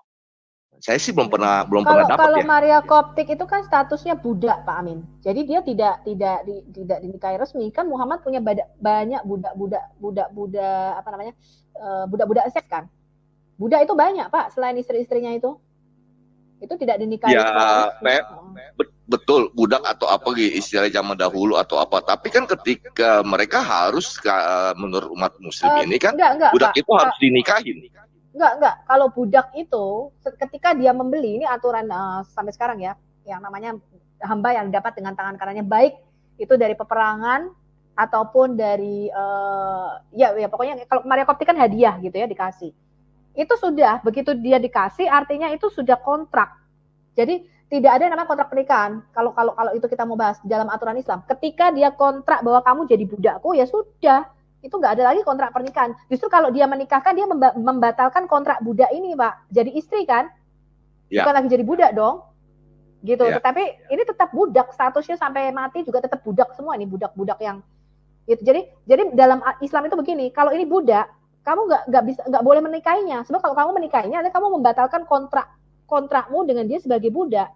Saya sih belum pernah dapat ya. Kalau Maria Koptik itu kan statusnya budak Pak Amin. Jadi dia tidak dinikahi resmi. Kan Muhammad punya banyak budak-budak apa namanya? Budak-budak seks kan. Budak itu banyak Pak selain istri-istrinya itu. Itu tidak dinikahi. Ya, betul, budak atau apa istilah zaman dahulu atau apa. Tapi kan ketika mereka harus menurut umat Muslim ini kan budak Pak, itu harus dinikahin. Enggak. Kalau budak itu ketika dia membeli, ini aturan sampai sekarang ya, yang namanya hamba yang dapat dengan tangan kanannya, baik itu dari peperangan ataupun dari ya pokoknya kalau Maria Koptik kan hadiah gitu ya, dikasih. Itu sudah, begitu dia dikasih artinya itu sudah kontrak. Jadi tidak ada yang namanya kontrak pernikahan. Kalau itu kita mau bahas dalam aturan Islam, ketika dia kontrak bahwa kamu jadi budakku, ya sudah, itu nggak ada lagi kontrak pernikahan. Justru kalau dia menikahkan, dia membatalkan kontrak budak ini Pak, jadi istri kan, bukan lagi jadi budak dong, gitu. Tetapi ini tetap budak, statusnya sampai mati juga tetap budak semua, ini budak-budak yang gitu. Jadi dalam Islam itu begini, kalau ini budak, kamu nggak boleh menikahinya. Sebab kalau kamu menikahinya, kamu membatalkan kontrakmu dengan dia sebagai budak.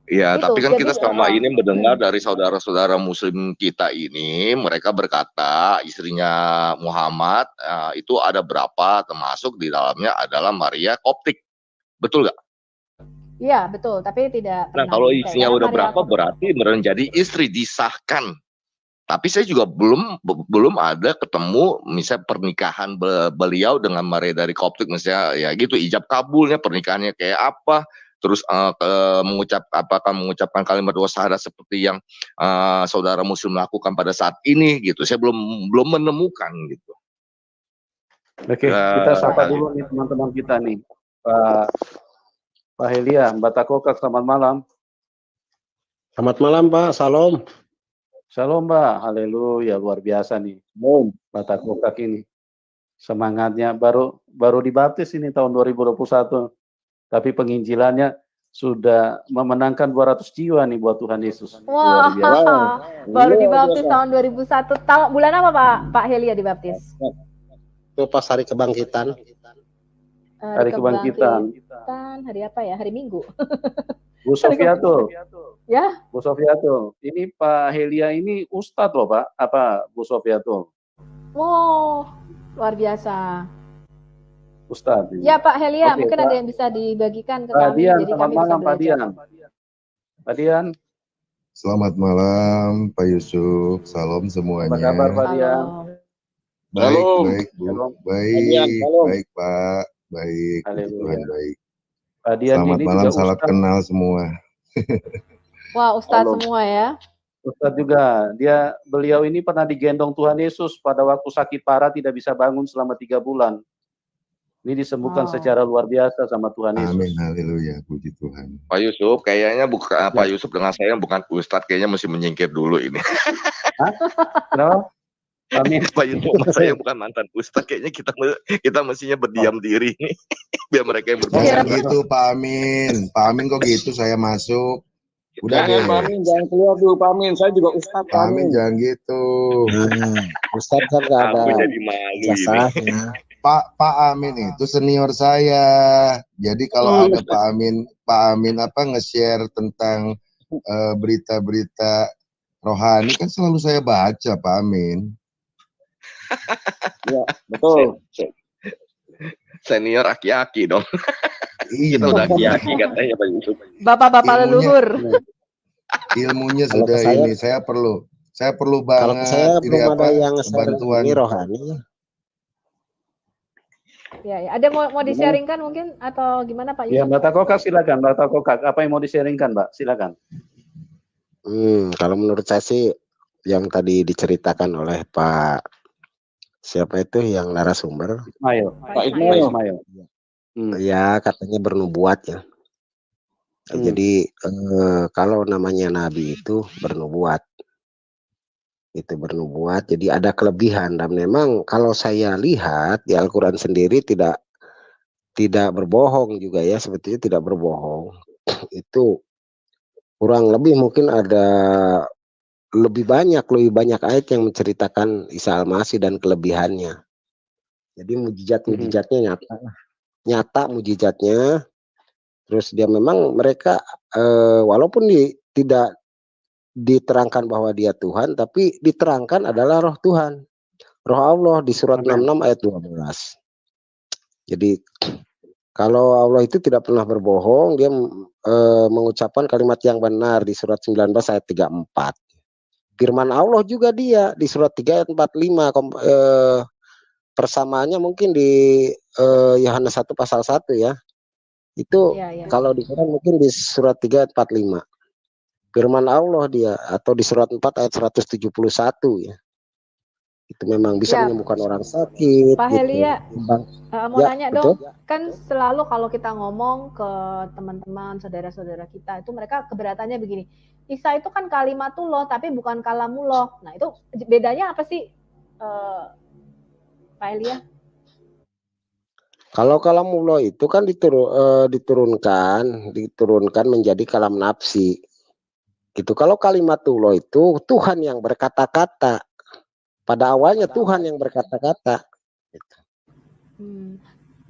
Iya, gitu. Tapi kan kita selama ini mendengar dari saudara-saudara Muslim kita ini, mereka berkata istrinya Muhammad itu ada berapa, termasuk di dalamnya adalah Maria Koptik, betul nggak? Iya betul, tapi tidak. Nah kalau istrinya udah berapa Koptik, berarti menjadi istri disahkan. Tapi saya juga belum ada ketemu misalnya pernikahan beliau dengan Maria dari Koptik, misalnya ya gitu, ijab kabulnya, pernikahannya kayak apa, terus mengucapkan kalimat 2 syahadat seperti yang saudara Muslim lakukan pada saat ini gitu. Saya belum menemukan gitu. Oke, kita sapa dulu nih teman-teman kita nih, Pak Helia, Mbak Takokak, selamat malam. Selamat malam Pak, salam. Shalom Mbak, haleluya, luar biasa nih. Mbak Takokak ini semangatnya baru dibaptis ini tahun 2021, tapi penginjilannya sudah memenangkan 200 jiwa nih buat Tuhan Yesus. Wah, baru dibaptis tahun 2001. Tahun bulan apa Pak Helia dibaptis? Itu pas hari kebangkitan. Hari kebangkitan. Hari apa ya? Hari Minggu. Bu Sofiato. Ya. Bu Sofiato. Ini Pak Helia ini Ustadz loh Pak. Apa Bu Sofiato? Wow, luar biasa. Ustadz. Ya Pak Helia, mungkin Pak, ada yang bisa dibagikan ke kami. Dian, jadi selamat malam Pak Dian. Pak Dian. Selamat malam Pak Yusuf, salam semuanya. Apa kabar Pak Dian? Baik Bu, baik Pak, baik, Tuhan baik. Pak Dian selamat ini malam, juga salam Ustadz. kenal semua. Wah, Ustadz semua ya. Ustadz juga, beliau ini pernah digendong Tuhan Yesus pada waktu sakit parah, tidak bisa bangun selama 3 bulan. Ini disembuhkan secara luar biasa sama Tuhan Yesus. Amin, haleluya, puji Tuhan. Pak Yusuf, kayaknya bukan Pak Yusuf dengan saya bukan Ustadz, kayaknya mesti menyingkir dulu ini. Kenapa? Amin. Pak Yusuf, saya bukan mantan Ustadz, kayaknya kita mestinya berdiam diri nih, biar mereka yang berbicara. Gitu Pak Amin, Pak Amin kok gitu saya masuk. Udah jangan Pak Amin, jangan keluar dulu Pak Amin. Saya juga Ustadz Pak Amin. Jangan gitu. Ustadz kan nggak ada jadi malu ini. Pak Amin itu senior saya. Jadi kalau ada Pak Amin nge-share tentang berita-berita rohani kan selalu saya baca Pak Amin. Ya, betul. Senior aki-aki dong. Iya. Kita udah aki-aki katanya Pak Yusuf. Bapak-bapak leluhur. Ilmunya sudah ini. Saya perlu banget. Kalau saya belum ada yang bantuan ini rohani. Ya, ada mau di-sharingkan mungkin atau gimana Pak Yusuf? Ya, Mbak Takokak silakan, Mbak Takokak. Apa yang mau di-sharingkan, Mbak? Silakan. Kalau menurut saya sih yang tadi diceritakan oleh Pak siapa itu yang narasumber? Pak Ismail. Ya, katanya bernubuat ya. Jadi kalau namanya nabi itu bernubuat. Itu bernubuat, jadi ada kelebihan dan memang kalau saya lihat di Al-Quran sendiri tidak berbohong juga ya, sebetulnya tidak berbohong. Itu kurang lebih mungkin ada lebih banyak ayat yang menceritakan Isa Al-Masih dan kelebihannya. Jadi mujizatnya nyata mujizatnya. Terus dia memang mereka walaupun tidak diterangkan bahwa dia Tuhan, tapi diterangkan adalah roh Tuhan, roh Allah di surat 66 ayat 12. Jadi kalau Allah itu tidak pernah berbohong, dia mengucapkan kalimat yang benar di surat 19 ayat 34. Firman Allah juga dia di surat 3 ayat 45. Persamaannya mungkin di Yohanes 1 pasal 1 ya. Itu kalau di Quran mungkin di surat 3 ayat 45. Firman Allah dia, atau di surat 4 ayat 171 ya. Itu memang bisa menyembuhkan orang sakit. Pak Helia, mau nanya betul? dong, kan selalu kalau kita ngomong ke teman-teman, saudara-saudara kita, itu mereka keberatannya begini, Isa itu kan kalimatullah, tapi bukan kalamullah. Nah itu bedanya apa sih, Pak Helia? Kalau kalamullah itu kan diturunkan menjadi kalam nafsi. Gitu. Kalau kalimatullah itu Tuhan yang berkata-kata. Pada awalnya Tuhan yang berkata-kata. Gitu.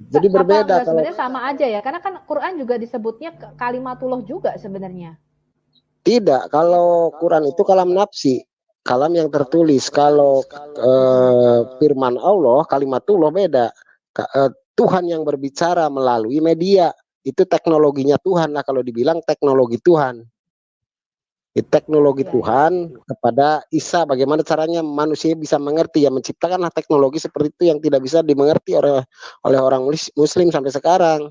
Jadi berbeda. Sebenarnya sama aja ya, karena kan Quran juga disebutnya kalimatullah juga sebenarnya. Tidak, kalau Quran itu kalam nafsi, kalam yang tertulis. Kalau firman Allah, kalimatullah beda. Tuhan yang berbicara melalui media, itu teknologinya Tuhan lah kalau dibilang teknologi Tuhan. Teknologi Tuhan kepada Isa, bagaimana caranya manusia bisa mengerti, ya menciptakanlah teknologi seperti itu yang tidak bisa dimengerti oleh orang Muslim sampai sekarang.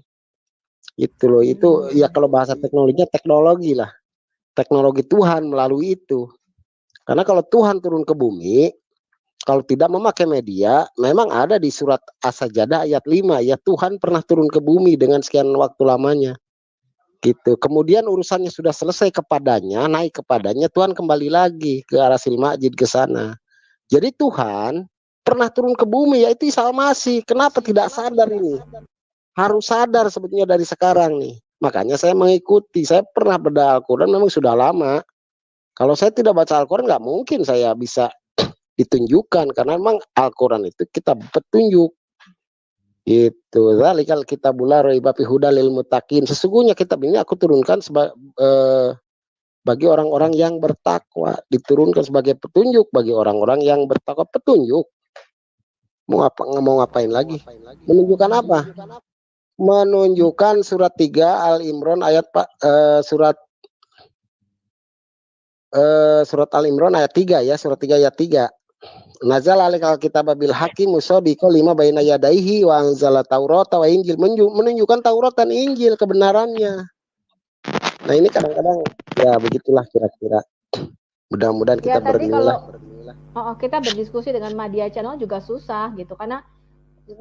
Itu loh, itu ya kalau bahasa teknologinya teknologi lah, teknologi Tuhan melalui itu. Karena kalau Tuhan turun ke bumi, kalau tidak memakai media, memang ada di surat As-Sajdah ayat 5 ya, Tuhan pernah turun ke bumi dengan sekian waktu lamanya. Gitu. Kemudian urusannya sudah selesai kepadanya, naik kepadanya, Tuhan kembali lagi ke Arasil Majid ke sana. Jadi Tuhan pernah turun ke bumi, yaitu Isa Al-Masih. Kenapa tidak sadar ini? Harus sadar sebetulnya dari sekarang nih. Makanya saya mengikuti. Saya pernah bedah Al-Quran memang sudah lama. Kalau saya tidak baca Al-Quran nggak mungkin saya bisa ditunjukkan, karena memang Al-Quran itu kitab petunjuk. Itu zalikal kitabul la raiba fihi hudal lil muttaqin. Sesungguhnya kitab ini aku turunkan bagi orang-orang yang bertakwa, diturunkan sebagai petunjuk bagi orang-orang yang bertakwa. Petunjuk mau ngapain lagi? Menunjukkan apa? Menunjukkan surat 3 Al-Imran ayat surat Al-Imran ayat 3 ya, surat 3 ayat 3. Nazal alikal kitab bil hakim musaddiqo lima baina yadaihi wa anzala taurata wa injil, menunjukkan Taurat dan Injil kebenarannya. Nah ini kadang-kadang ya begitulah kira-kira. Mudah-mudahan kita tadi kalau kita berdiskusi dengan Media Channel juga susah gitu, karena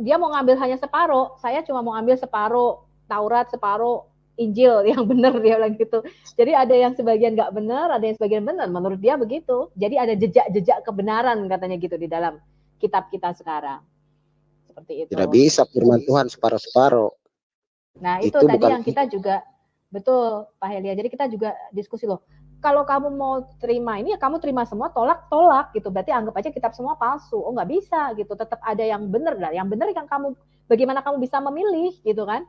dia mau ngambil hanya separuh, saya cuma mau ambil separuh Taurat, separuh Injil yang benar, dia bilang gitu. Jadi ada yang sebagian nggak benar, ada yang sebagian benar. Menurut dia begitu. Jadi ada jejak-jejak kebenaran katanya gitu di dalam kitab kita sekarang. Seperti itu. Tidak bisa firman Tuhan separuh-separuh. Nah itu tadi yang kita juga, betul Pak Helia. Jadi kita juga diskusi loh. Kalau kamu mau terima ini, ya kamu terima semua, tolak gitu. Berarti anggap aja kitab semua palsu. Oh nggak bisa gitu. Tetap ada yang benar lah. Yang benar yang kamu, bagaimana kamu bisa memilih gitu kan?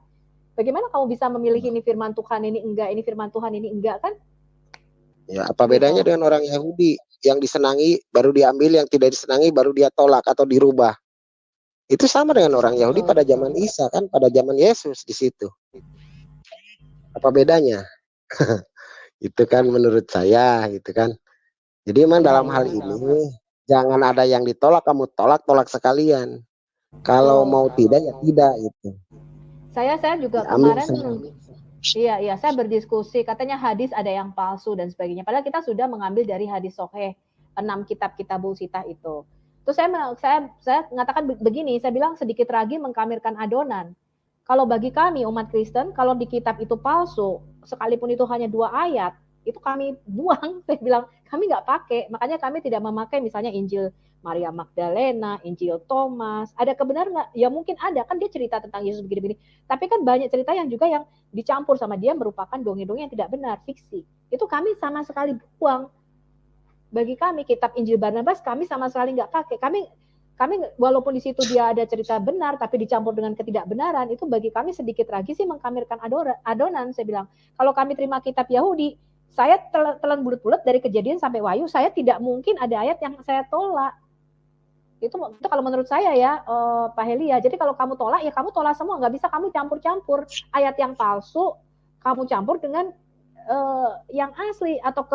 Bagaimana kamu bisa memilih ini firman Tuhan ini enggak, ini firman Tuhan ini enggak kan? Ya, apa bedanya dengan orang Yahudi yang disenangi baru diambil, yang tidak disenangi baru dia tolak atau dirubah? Itu sama dengan orang Yahudi pada zaman Isa kan, pada zaman Yesus di situ. Apa bedanya? Itu kan menurut saya gitu kan. Jadi memang dalam hal ini jangan ada yang ditolak, kamu tolak sekalian. Kalau mau tidak ya tidak gitu. Saya juga kemarin iya saya berdiskusi, katanya hadis ada yang palsu dan sebagainya. Padahal kita sudah mengambil dari hadis Sahih 6 kitab Kitabul Sitah itu. Terus saya mengatakan begini, saya bilang sedikit lagi mengkamirkan adonan. Kalau bagi kami umat Kristen, kalau di kitab itu palsu, sekalipun itu hanya 2 ayat, itu kami buang. Saya bilang kami nggak pakai. Makanya kami tidak memakai misalnya Injil Maria Magdalena, Injil Thomas. Ada kebenaran nggak? Ya mungkin ada, kan dia cerita tentang Yesus begini-begini. Tapi kan banyak cerita yang juga yang dicampur sama dia merupakan dongeng-dongeng yang tidak benar, fiksi. Itu kami sama sekali buang. Bagi kami kitab Injil Barnabas kami sama sekali nggak pakai. Kami walaupun di situ dia ada cerita benar tapi dicampur dengan ketidakbenaran, itu bagi kami sedikit lagi sih mengkamirkan adonan. Saya bilang kalau kami terima kitab Yahudi, saya telan bulat-bulat dari Kejadian sampai Wahyu, saya tidak mungkin ada ayat yang saya tolak. Itu kalau menurut saya ya Pak Helia. Jadi kalau kamu tolak ya kamu tolak semua, nggak bisa kamu campur-campur ayat yang palsu kamu campur dengan yang asli, atau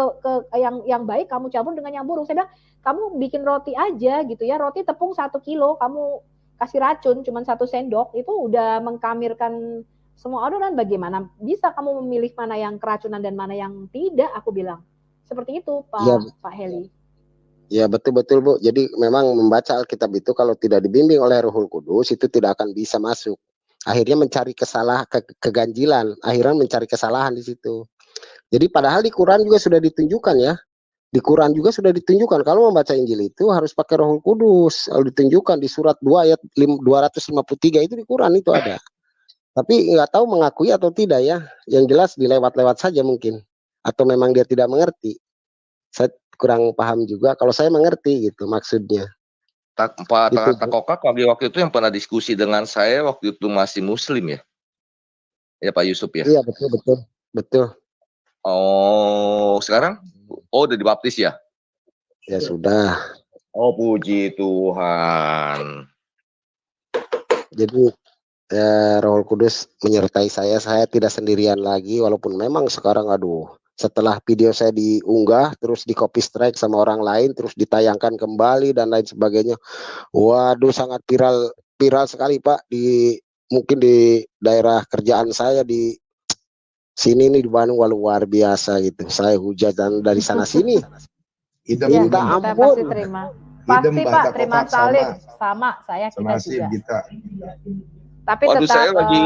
yang baik kamu campur dengan yang buruk. Saya bilang kamu bikin roti aja gitu ya, roti tepung 1 kilo kamu kasih racun cuma 1 sendok, itu udah mengkamirkan semua adonan. Bagaimana bisa kamu memilih mana yang keracunan dan mana yang tidak? Aku bilang seperti itu Pak Heli. Ya betul-betul Bu. Jadi memang membaca Alkitab itu kalau tidak dibimbing oleh Rohul Kudus itu tidak akan bisa masuk. Akhirnya mencari keganjilan, akhirnya mencari kesalahan di situ. Jadi padahal di Quran juga sudah ditunjukkan ya. Di Quran juga sudah ditunjukkan kalau membaca Injil itu harus pakai Rohul Kudus. Kalau ditunjukkan di surat 2 ayat 253 itu di Quran itu ada. Tapi nggak tahu mengakui atau tidak ya. Yang jelas dilewat-lewat saja mungkin. Atau memang dia tidak mengerti. Saya kurang paham juga. Kalau saya mengerti gitu maksudnya. Pak Kokak waktu itu yang pernah diskusi dengan saya waktu itu masih Muslim ya? Ya Pak Yusuf ya? Iya betul. Oh sekarang? Oh udah dibaptis ya? Ya sudah. Oh puji Tuhan. Jadi Roh Kudus menyertai saya tidak sendirian lagi, walaupun memang sekarang setelah video saya diunggah terus di copy strike sama orang lain terus ditayangkan kembali dan lain sebagainya, waduh sangat viral sekali Pak, mungkin di daerah kerjaan saya di sini nih di Bandung, luar biasa gitu. Saya hujatan dari sana sini. Minta ampun. Pasti terima. Pasti Pak, terima salib sama saya kita juga. Tapi waduh, tetap, saya lagi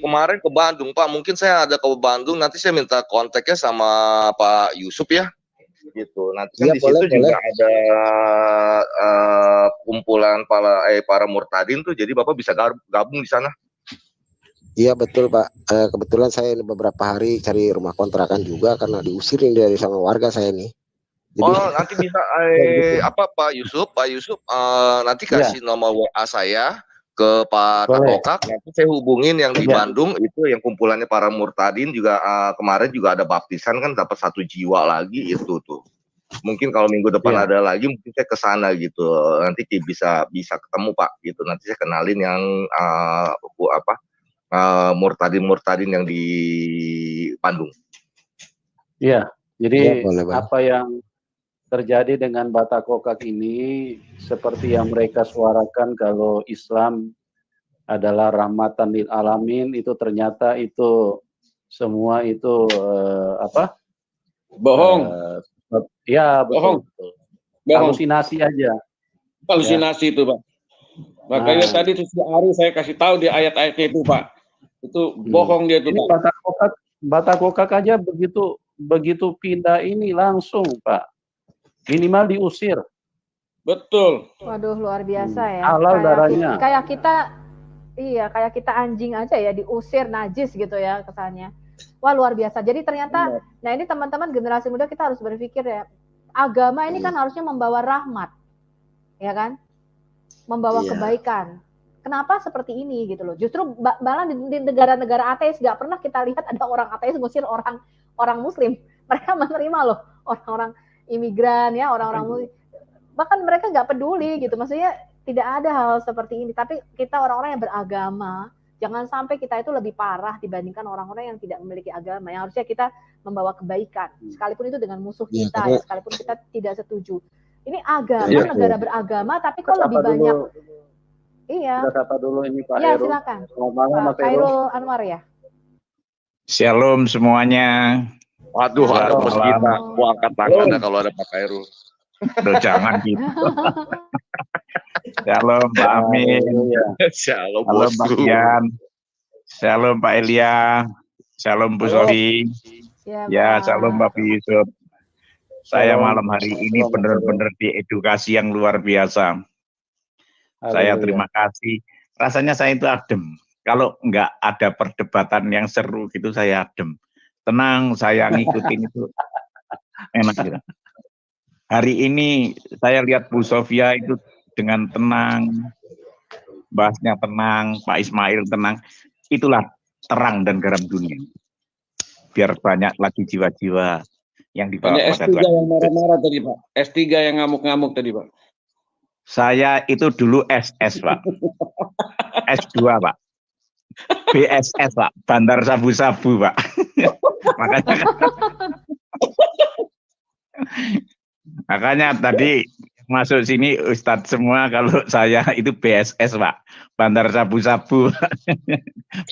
kemarin ke Bandung Pak, mungkin saya ada ke Bandung, nanti saya minta kontaknya sama Pak Yusuf ya, gitu. Nanti kan di situ juga ada kumpulan para murtadin tuh, jadi Bapak bisa gabung di sana. Iya betul Pak, kebetulan saya beberapa hari cari rumah kontrakan juga karena diusirin dari sama warga saya nih. Jadi, nanti bisa Pak Yusuf, nanti kasih nomor WA saya ke Pak Kokak, nanti saya hubungin yang di Bandung itu yang kumpulannya para murtadin juga, kemarin juga ada baptisan kan, dapat 1 jiwa lagi itu tuh. Mungkin kalau minggu depan ada lagi mungkin saya ke sana gitu. Nanti bisa ketemu Pak gitu. Nanti saya kenalin yang murtadin yang di Bandung. Iya, jadi apa yang terjadi dengan Batak Kokak ini seperti yang mereka suarakan kalau Islam adalah rahmatan lil alamin, itu ternyata itu semua itu bohong. Ya betul. Halusinasi aja. Halusinasi itu Pak. Makanya tadi Susi Ari saya kasih tahu di ayat-ayatnya itu, Pak. Itu bohong dia tuh, Ini Pak. Batakokak aja begitu pindah ini langsung, Pak. Minimal diusir. Betul. Waduh, luar biasa ya. Halal darahnya. Kayak kita anjing aja ya, diusir najis gitu ya kesannya. Wah, luar biasa. Jadi ternyata, nah ini teman-teman generasi muda kita harus berpikir ya, agama ini kan harusnya membawa rahmat, ya kan? Membawa kebaikan. Kenapa seperti ini gitu loh? Justru malah di negara-negara ateis nggak pernah kita lihat ada orang ateis ngusir orang Muslim. Mereka menerima loh orang-orang imigran ya, orang-orang Muslim. Bahkan mereka nggak peduli gitu. Maksudnya tidak ada hal seperti ini. Tapi kita orang-orang yang beragama, jangan sampai kita itu lebih parah dibandingkan orang-orang yang tidak memiliki agama. Yang harusnya kita membawa kebaikan, sekalipun itu dengan musuh kita, ya, sekalipun kita tidak setuju. Ini agama, negara beragama, tapi kok lebih banyak. Iya. Kita sapa dulu ini Pak Ya, Heru. silakan. Selamat malam, Mas Heru. Khairul Anwar ya. Shalom semuanya. Waduh, ada bos kita. Gua angkat tangan kalau ada Pak Khairul. Loh, jangan gitu. Shalom Pak Amin. Shalom Halo Pak Ian. Shalom Pak Elia. Shalom Bu Sofi. Ya, shalom Pak Yusuf. Saya malam hari ini benar-benar diedukasi yang luar biasa. Saya terima kasih. Rasanya saya itu adem. Kalau nggak ada perdebatan yang seru gitu, saya adem. Tenang, saya ngikutin itu enak gitu. Hari ini saya lihat Bu Sofia itu dengan tenang, bahasnya tenang, Pak Ismail tenang. Itulah terang dan garam dunia. Biar banyak lagi jiwa-jiwa yang dibawa S3 pada Tuhan. yang marah-marah tadi, Pak. S3 yang ngamuk-ngamuk tadi, Pak. Saya itu dulu SS, Pak. S2, Pak. BSS, Pak. Bandar Sabu-Sabu, Pak. Makanya tadi masuk sini Ustadz semua kalau saya itu BSS, Pak. Bandar Sabu-Sabu.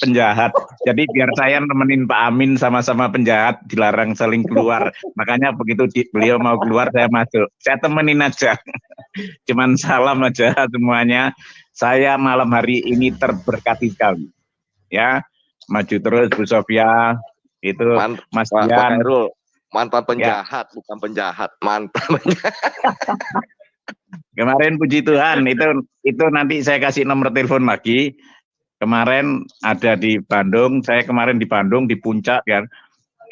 Penjahat. Jadi biar saya nemenin Pak Amin sama-sama penjahat, dilarang saling keluar. Makanya begitu beliau mau keluar, saya masuk. Saya temenin aja. Cuman salam aja semuanya. Saya malam hari ini terberkati sekali. Ya, maju terus Bu Sofia. Itu Mas Dian. Mantan penjahat, ya. Bukan penjahat, mantan penjahat. Kemarin puji Tuhan, itu nanti saya kasih nomor telepon lagi. Kemarin ada di Bandung, saya kemarin di Bandung, di Puncak kan,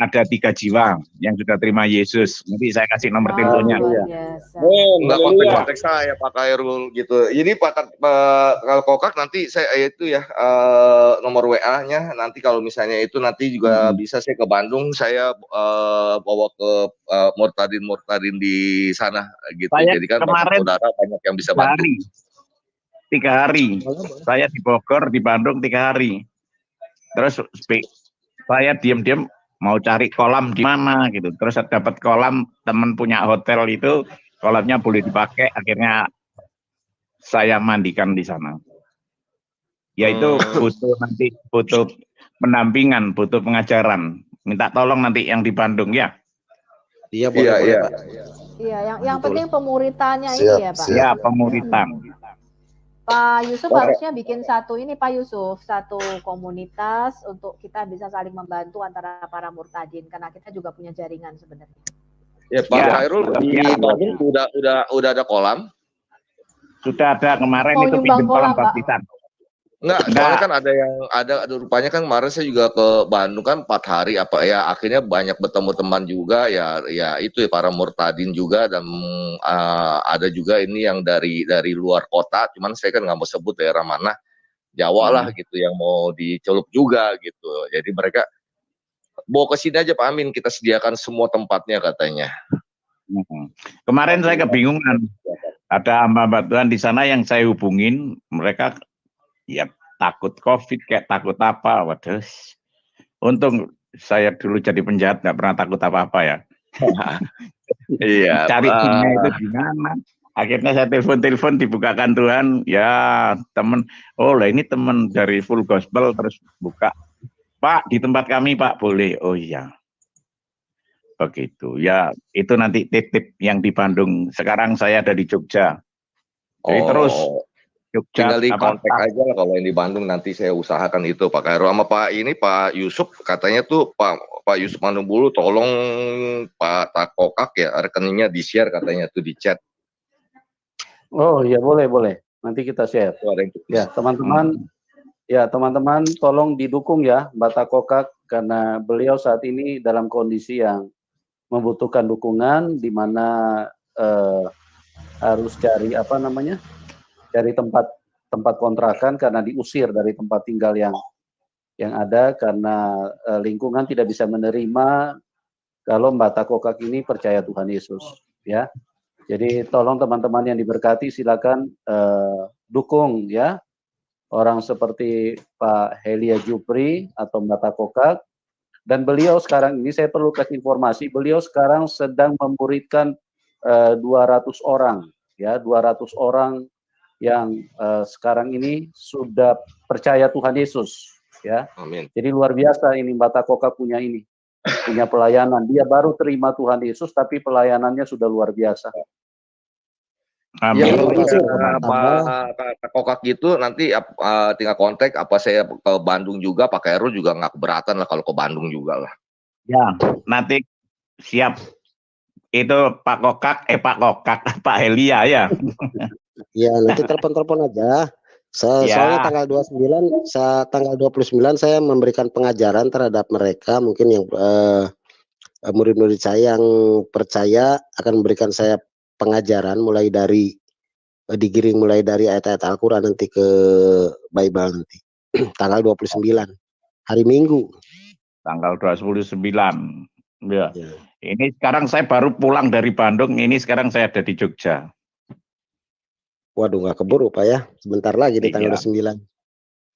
ada 3 jiwa yang sudah terima Yesus. Nanti saya kasih nomor teleponnya. Enggak kontak saya Pak Khairul gitu. Ini kalau Kokak nanti saya itu ya nomor WA-nya nanti kalau misalnya itu nanti juga bisa saya ke Bandung, saya bawa ke murtadin di sana gitu. Saya jadi kan kemarin saudara banyak yang bisa bantu. 3 hari. Saya di Bogor, di Bandung 3 hari. Terus saya diam-diam mau cari kolam di mana gitu. Terus dapat kolam, teman punya hotel itu, kolamnya boleh dipakai, akhirnya saya mandikan di sana. Yaitu butuh pendampingan, butuh pengajaran. Minta tolong nanti yang di Bandung ya. Iya, boleh. Iya, yang penting pemuritannya ini ya, Pak. Iya, pemuritan. Pak Yusuf harusnya bikin satu komunitas untuk kita bisa saling membantu antara para murtadin karena kita juga punya jaringan sebenarnya. Ya Pak Khairul di Bandung udah ada kolam? Sudah ada kemarin itu pinjam kolam baptisan. Enggak, soalnya kan ada rupanya kan kemarin saya juga ke Bandung kan 4 hari akhirnya banyak bertemu teman juga ya itu ya para murtadin juga dan ada juga ini yang dari luar kota, cuman saya kan nggak mau sebut daerah mana, Jawa lah gitu yang mau dicelup juga gitu. Jadi mereka bawa ke sini aja Pak Amin, kita sediakan semua tempatnya katanya. Kemarin saya kebingungan. Ada hamba Tuhan di sana yang saya hubungin, mereka ya takut COVID, kayak takut apa, waduh. Untung saya dulu jadi penjahat, nggak pernah takut apa-apa ya. Iya. Cari timnya itu gimana? Akhirnya saya telepon dibukakan Tuhan, ya temen, ini temen dari Full Gospel, terus buka. Pak, di tempat kami Pak, boleh? Oh iya. Begitu, ya itu nanti titip yang di Bandung. Sekarang saya ada di Jogja. Jadi terus tinggal di kontak aja lah kalau yang di Bandung, nanti saya usahakan itu Pak Khairul sama Pak Yusuf, katanya tuh Pak Yusuf Manubulu tolong Pak Takokak ya rekeningnya di-share katanya tuh di chat. Oh iya, boleh nanti kita share ya teman-teman, tolong didukung ya Mbak Takokak, karena beliau saat ini dalam kondisi yang membutuhkan dukungan, di mana harus cari cari tempat kontrakan karena diusir dari tempat tinggal yang ada, karena lingkungan tidak bisa menerima kalau Mbak Takokak ini percaya Tuhan Yesus ya. Jadi tolong teman-teman yang diberkati silakan dukung ya orang seperti Pak Helia Jupri atau Mbak Takokak. Dan beliau sekarang ini, saya perlu kasih informasi, beliau sekarang sedang memuridkan 200 orang ya, 200 orang yang sekarang ini sudah percaya Tuhan Yesus ya. Amin. Jadi luar biasa ini Mbak Takokak punya pelayanan. Dia baru terima Tuhan Yesus tapi pelayanannya sudah luar biasa. Amin. Ya, Pak Takokak gitu nanti tinggal kontak apa saya ke Bandung juga, Pak Khairul juga nggak keberatan lah kalau ke Bandung juga lah. Ya, nanti siap. Itu Pak Pak Helia ya. Ya, nanti telepon aja. Soalnya tanggal 29, tanggal 29 saya memberikan pengajaran terhadap mereka, mungkin yang murid-murid saya yang percaya akan memberikan saya pengajaran mulai dari digiring mulai dari ayat-ayat Al-Quran nanti ke Bible nanti. Tanggal 29 hari Minggu. Tanggal 29. Ya. Ini sekarang saya baru pulang dari Bandung, ini sekarang saya ada di Jogja. Waduh, nggak keburu Pak ya, sebentar lagi di tanggal 29.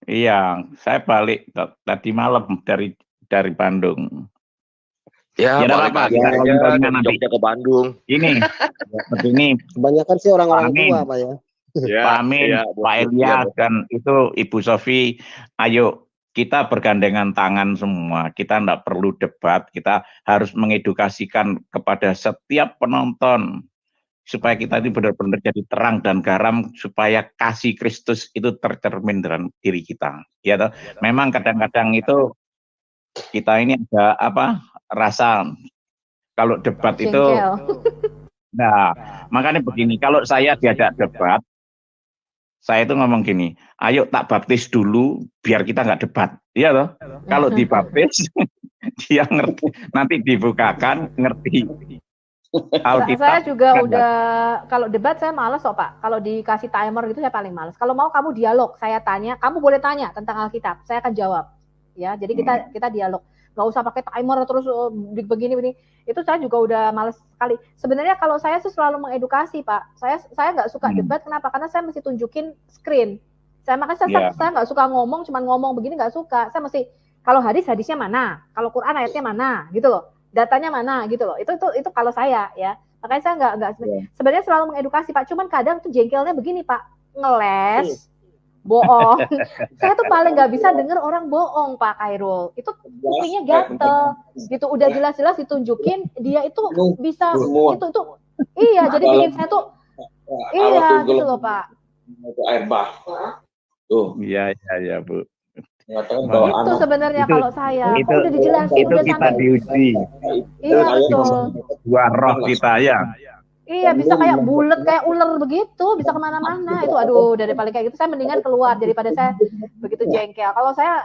Iya, saya balik tadi malam dari Bandung. Ya balik lagi aja dari Jogja ke Bandung. Ini, begini. Kebanyakan sih orang-orang tua Pak ya. Pak Amin, Pak Elia, dan itu Ibu Sofi, ayo kita bergandengan tangan semua, kita tidak perlu debat, kita harus mengedukasikan kepada setiap penonton, supaya kita ini benar-benar jadi terang dan garam, supaya kasih Kristus itu tercermin dalam diri kita. Ya toh? Memang kadang-kadang itu, kita ini ada rasa, kalau debat itu, nah makanya begini, kalau saya diajak debat, saya itu ngomong gini, ayo tak baptis dulu biar kita nggak debat, iya toh? Kalau dibaptis dia ngerti, nanti dibukakan ngerti. Saya juga udah kalau debat saya malas kok Pak. Kalau dikasih timer gitu saya paling malas. Kalau mau kamu dialog, saya tanya, kamu boleh tanya tentang Alkitab, saya akan jawab. Ya, jadi kita dialog. Nggak usah pakai timer terus begini. Itu saya juga udah males sekali. Sebenarnya kalau saya sih selalu mengedukasi Pak. Saya nggak suka debat, kenapa? Karena saya mesti tunjukin screen. Saya nggak suka cuman ngomong begini, nggak suka. Saya mesti, kalau hadisnya mana, kalau Quran ayatnya mana, gitu loh. Datanya mana, gitu loh. Itu kalau saya ya. Makanya saya nggak sebenarnya selalu mengedukasi Pak. Cuman kadang tuh jengkelnya begini Pak, ngeles. Bohong. Saya tuh paling nggak bisa denger orang bohong Pak Khairul. Itu kupingnya gatel gitu. Udah jelas-jelas ditunjukin dia itu bisa itu iya. Jadi bikin saya tuh iya gitu loh Pak. Air bah. Tuh. Iya Bu. Itu sebenarnya kalau saya udah dijelasin itu udah kita sampai diuji. Iya betul. Dua roh kita ya. Iya bisa kayak bulat kayak ular begitu, bisa kemana-mana. Itu aduh dari paling kayak gitu saya mendingan keluar daripada saya begitu jengkel. Kalau saya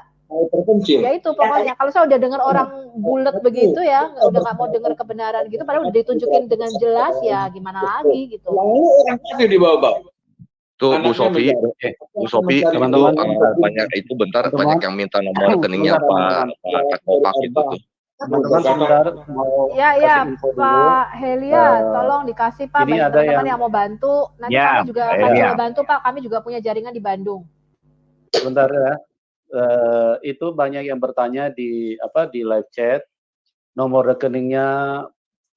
ya itu pokoknya kalau saya udah dengar orang bulat begitu ya, udah nggak mau dengar kebenaran gitu, padahal udah ditunjukin dengan jelas ya gimana lagi gitu. Orang tadi di bawah. Tuh Bu Sofi, teman-teman banyak itu banyak yang minta nomor rekeningnya Pak Takokak itu tuh. Teman-teman sebentar ya Pak Helia tolong dikasih Pak bagi teman-teman yang mau bantu, nanti kami juga akan coba bantu Pak, kami juga punya jaringan di Bandung. Sebentar ya, itu banyak yang bertanya di live chat, nomor rekeningnya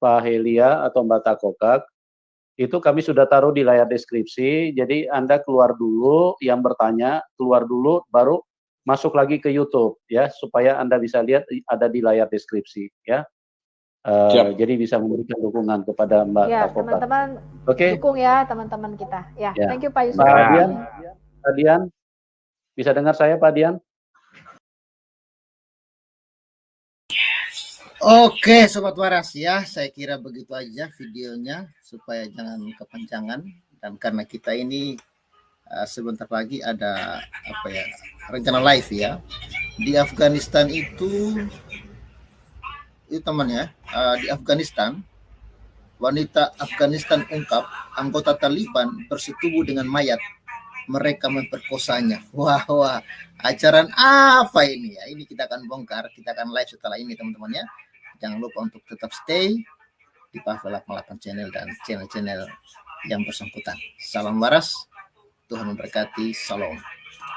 Pak Helia atau Mbak Takokak itu kami sudah taruh di layar deskripsi, jadi Anda keluar dulu yang bertanya, keluar dulu baru masuk lagi ke YouTube ya, supaya Anda bisa lihat ada di layar deskripsi ya. Jadi bisa memberikan dukungan kepada Mbak Takokak. Teman-teman dukung ya teman-teman kita. Ya, thank you Pak Yusuf. Pak Dian? Bisa dengar saya, Pak Dian? Oke, Sobat Waras ya, saya kira begitu aja videonya supaya jangan kepanjangan, dan karena kita ini sebentar lagi ada rencana live ya di Afghanistan itu teman ya, di Afghanistan wanita Afghanistan ungkap anggota Taliban bersetubuh dengan mayat, mereka memperkosanya. Wah, ajaran apa ini ya? Ini kita akan bongkar, kita akan live setelah ini teman-teman ya. Jangan lupa untuk tetap stay di Pavel 88 channel dan channel-channel yang bersangkutan. Salam waras, Tuhan memberkati, salam.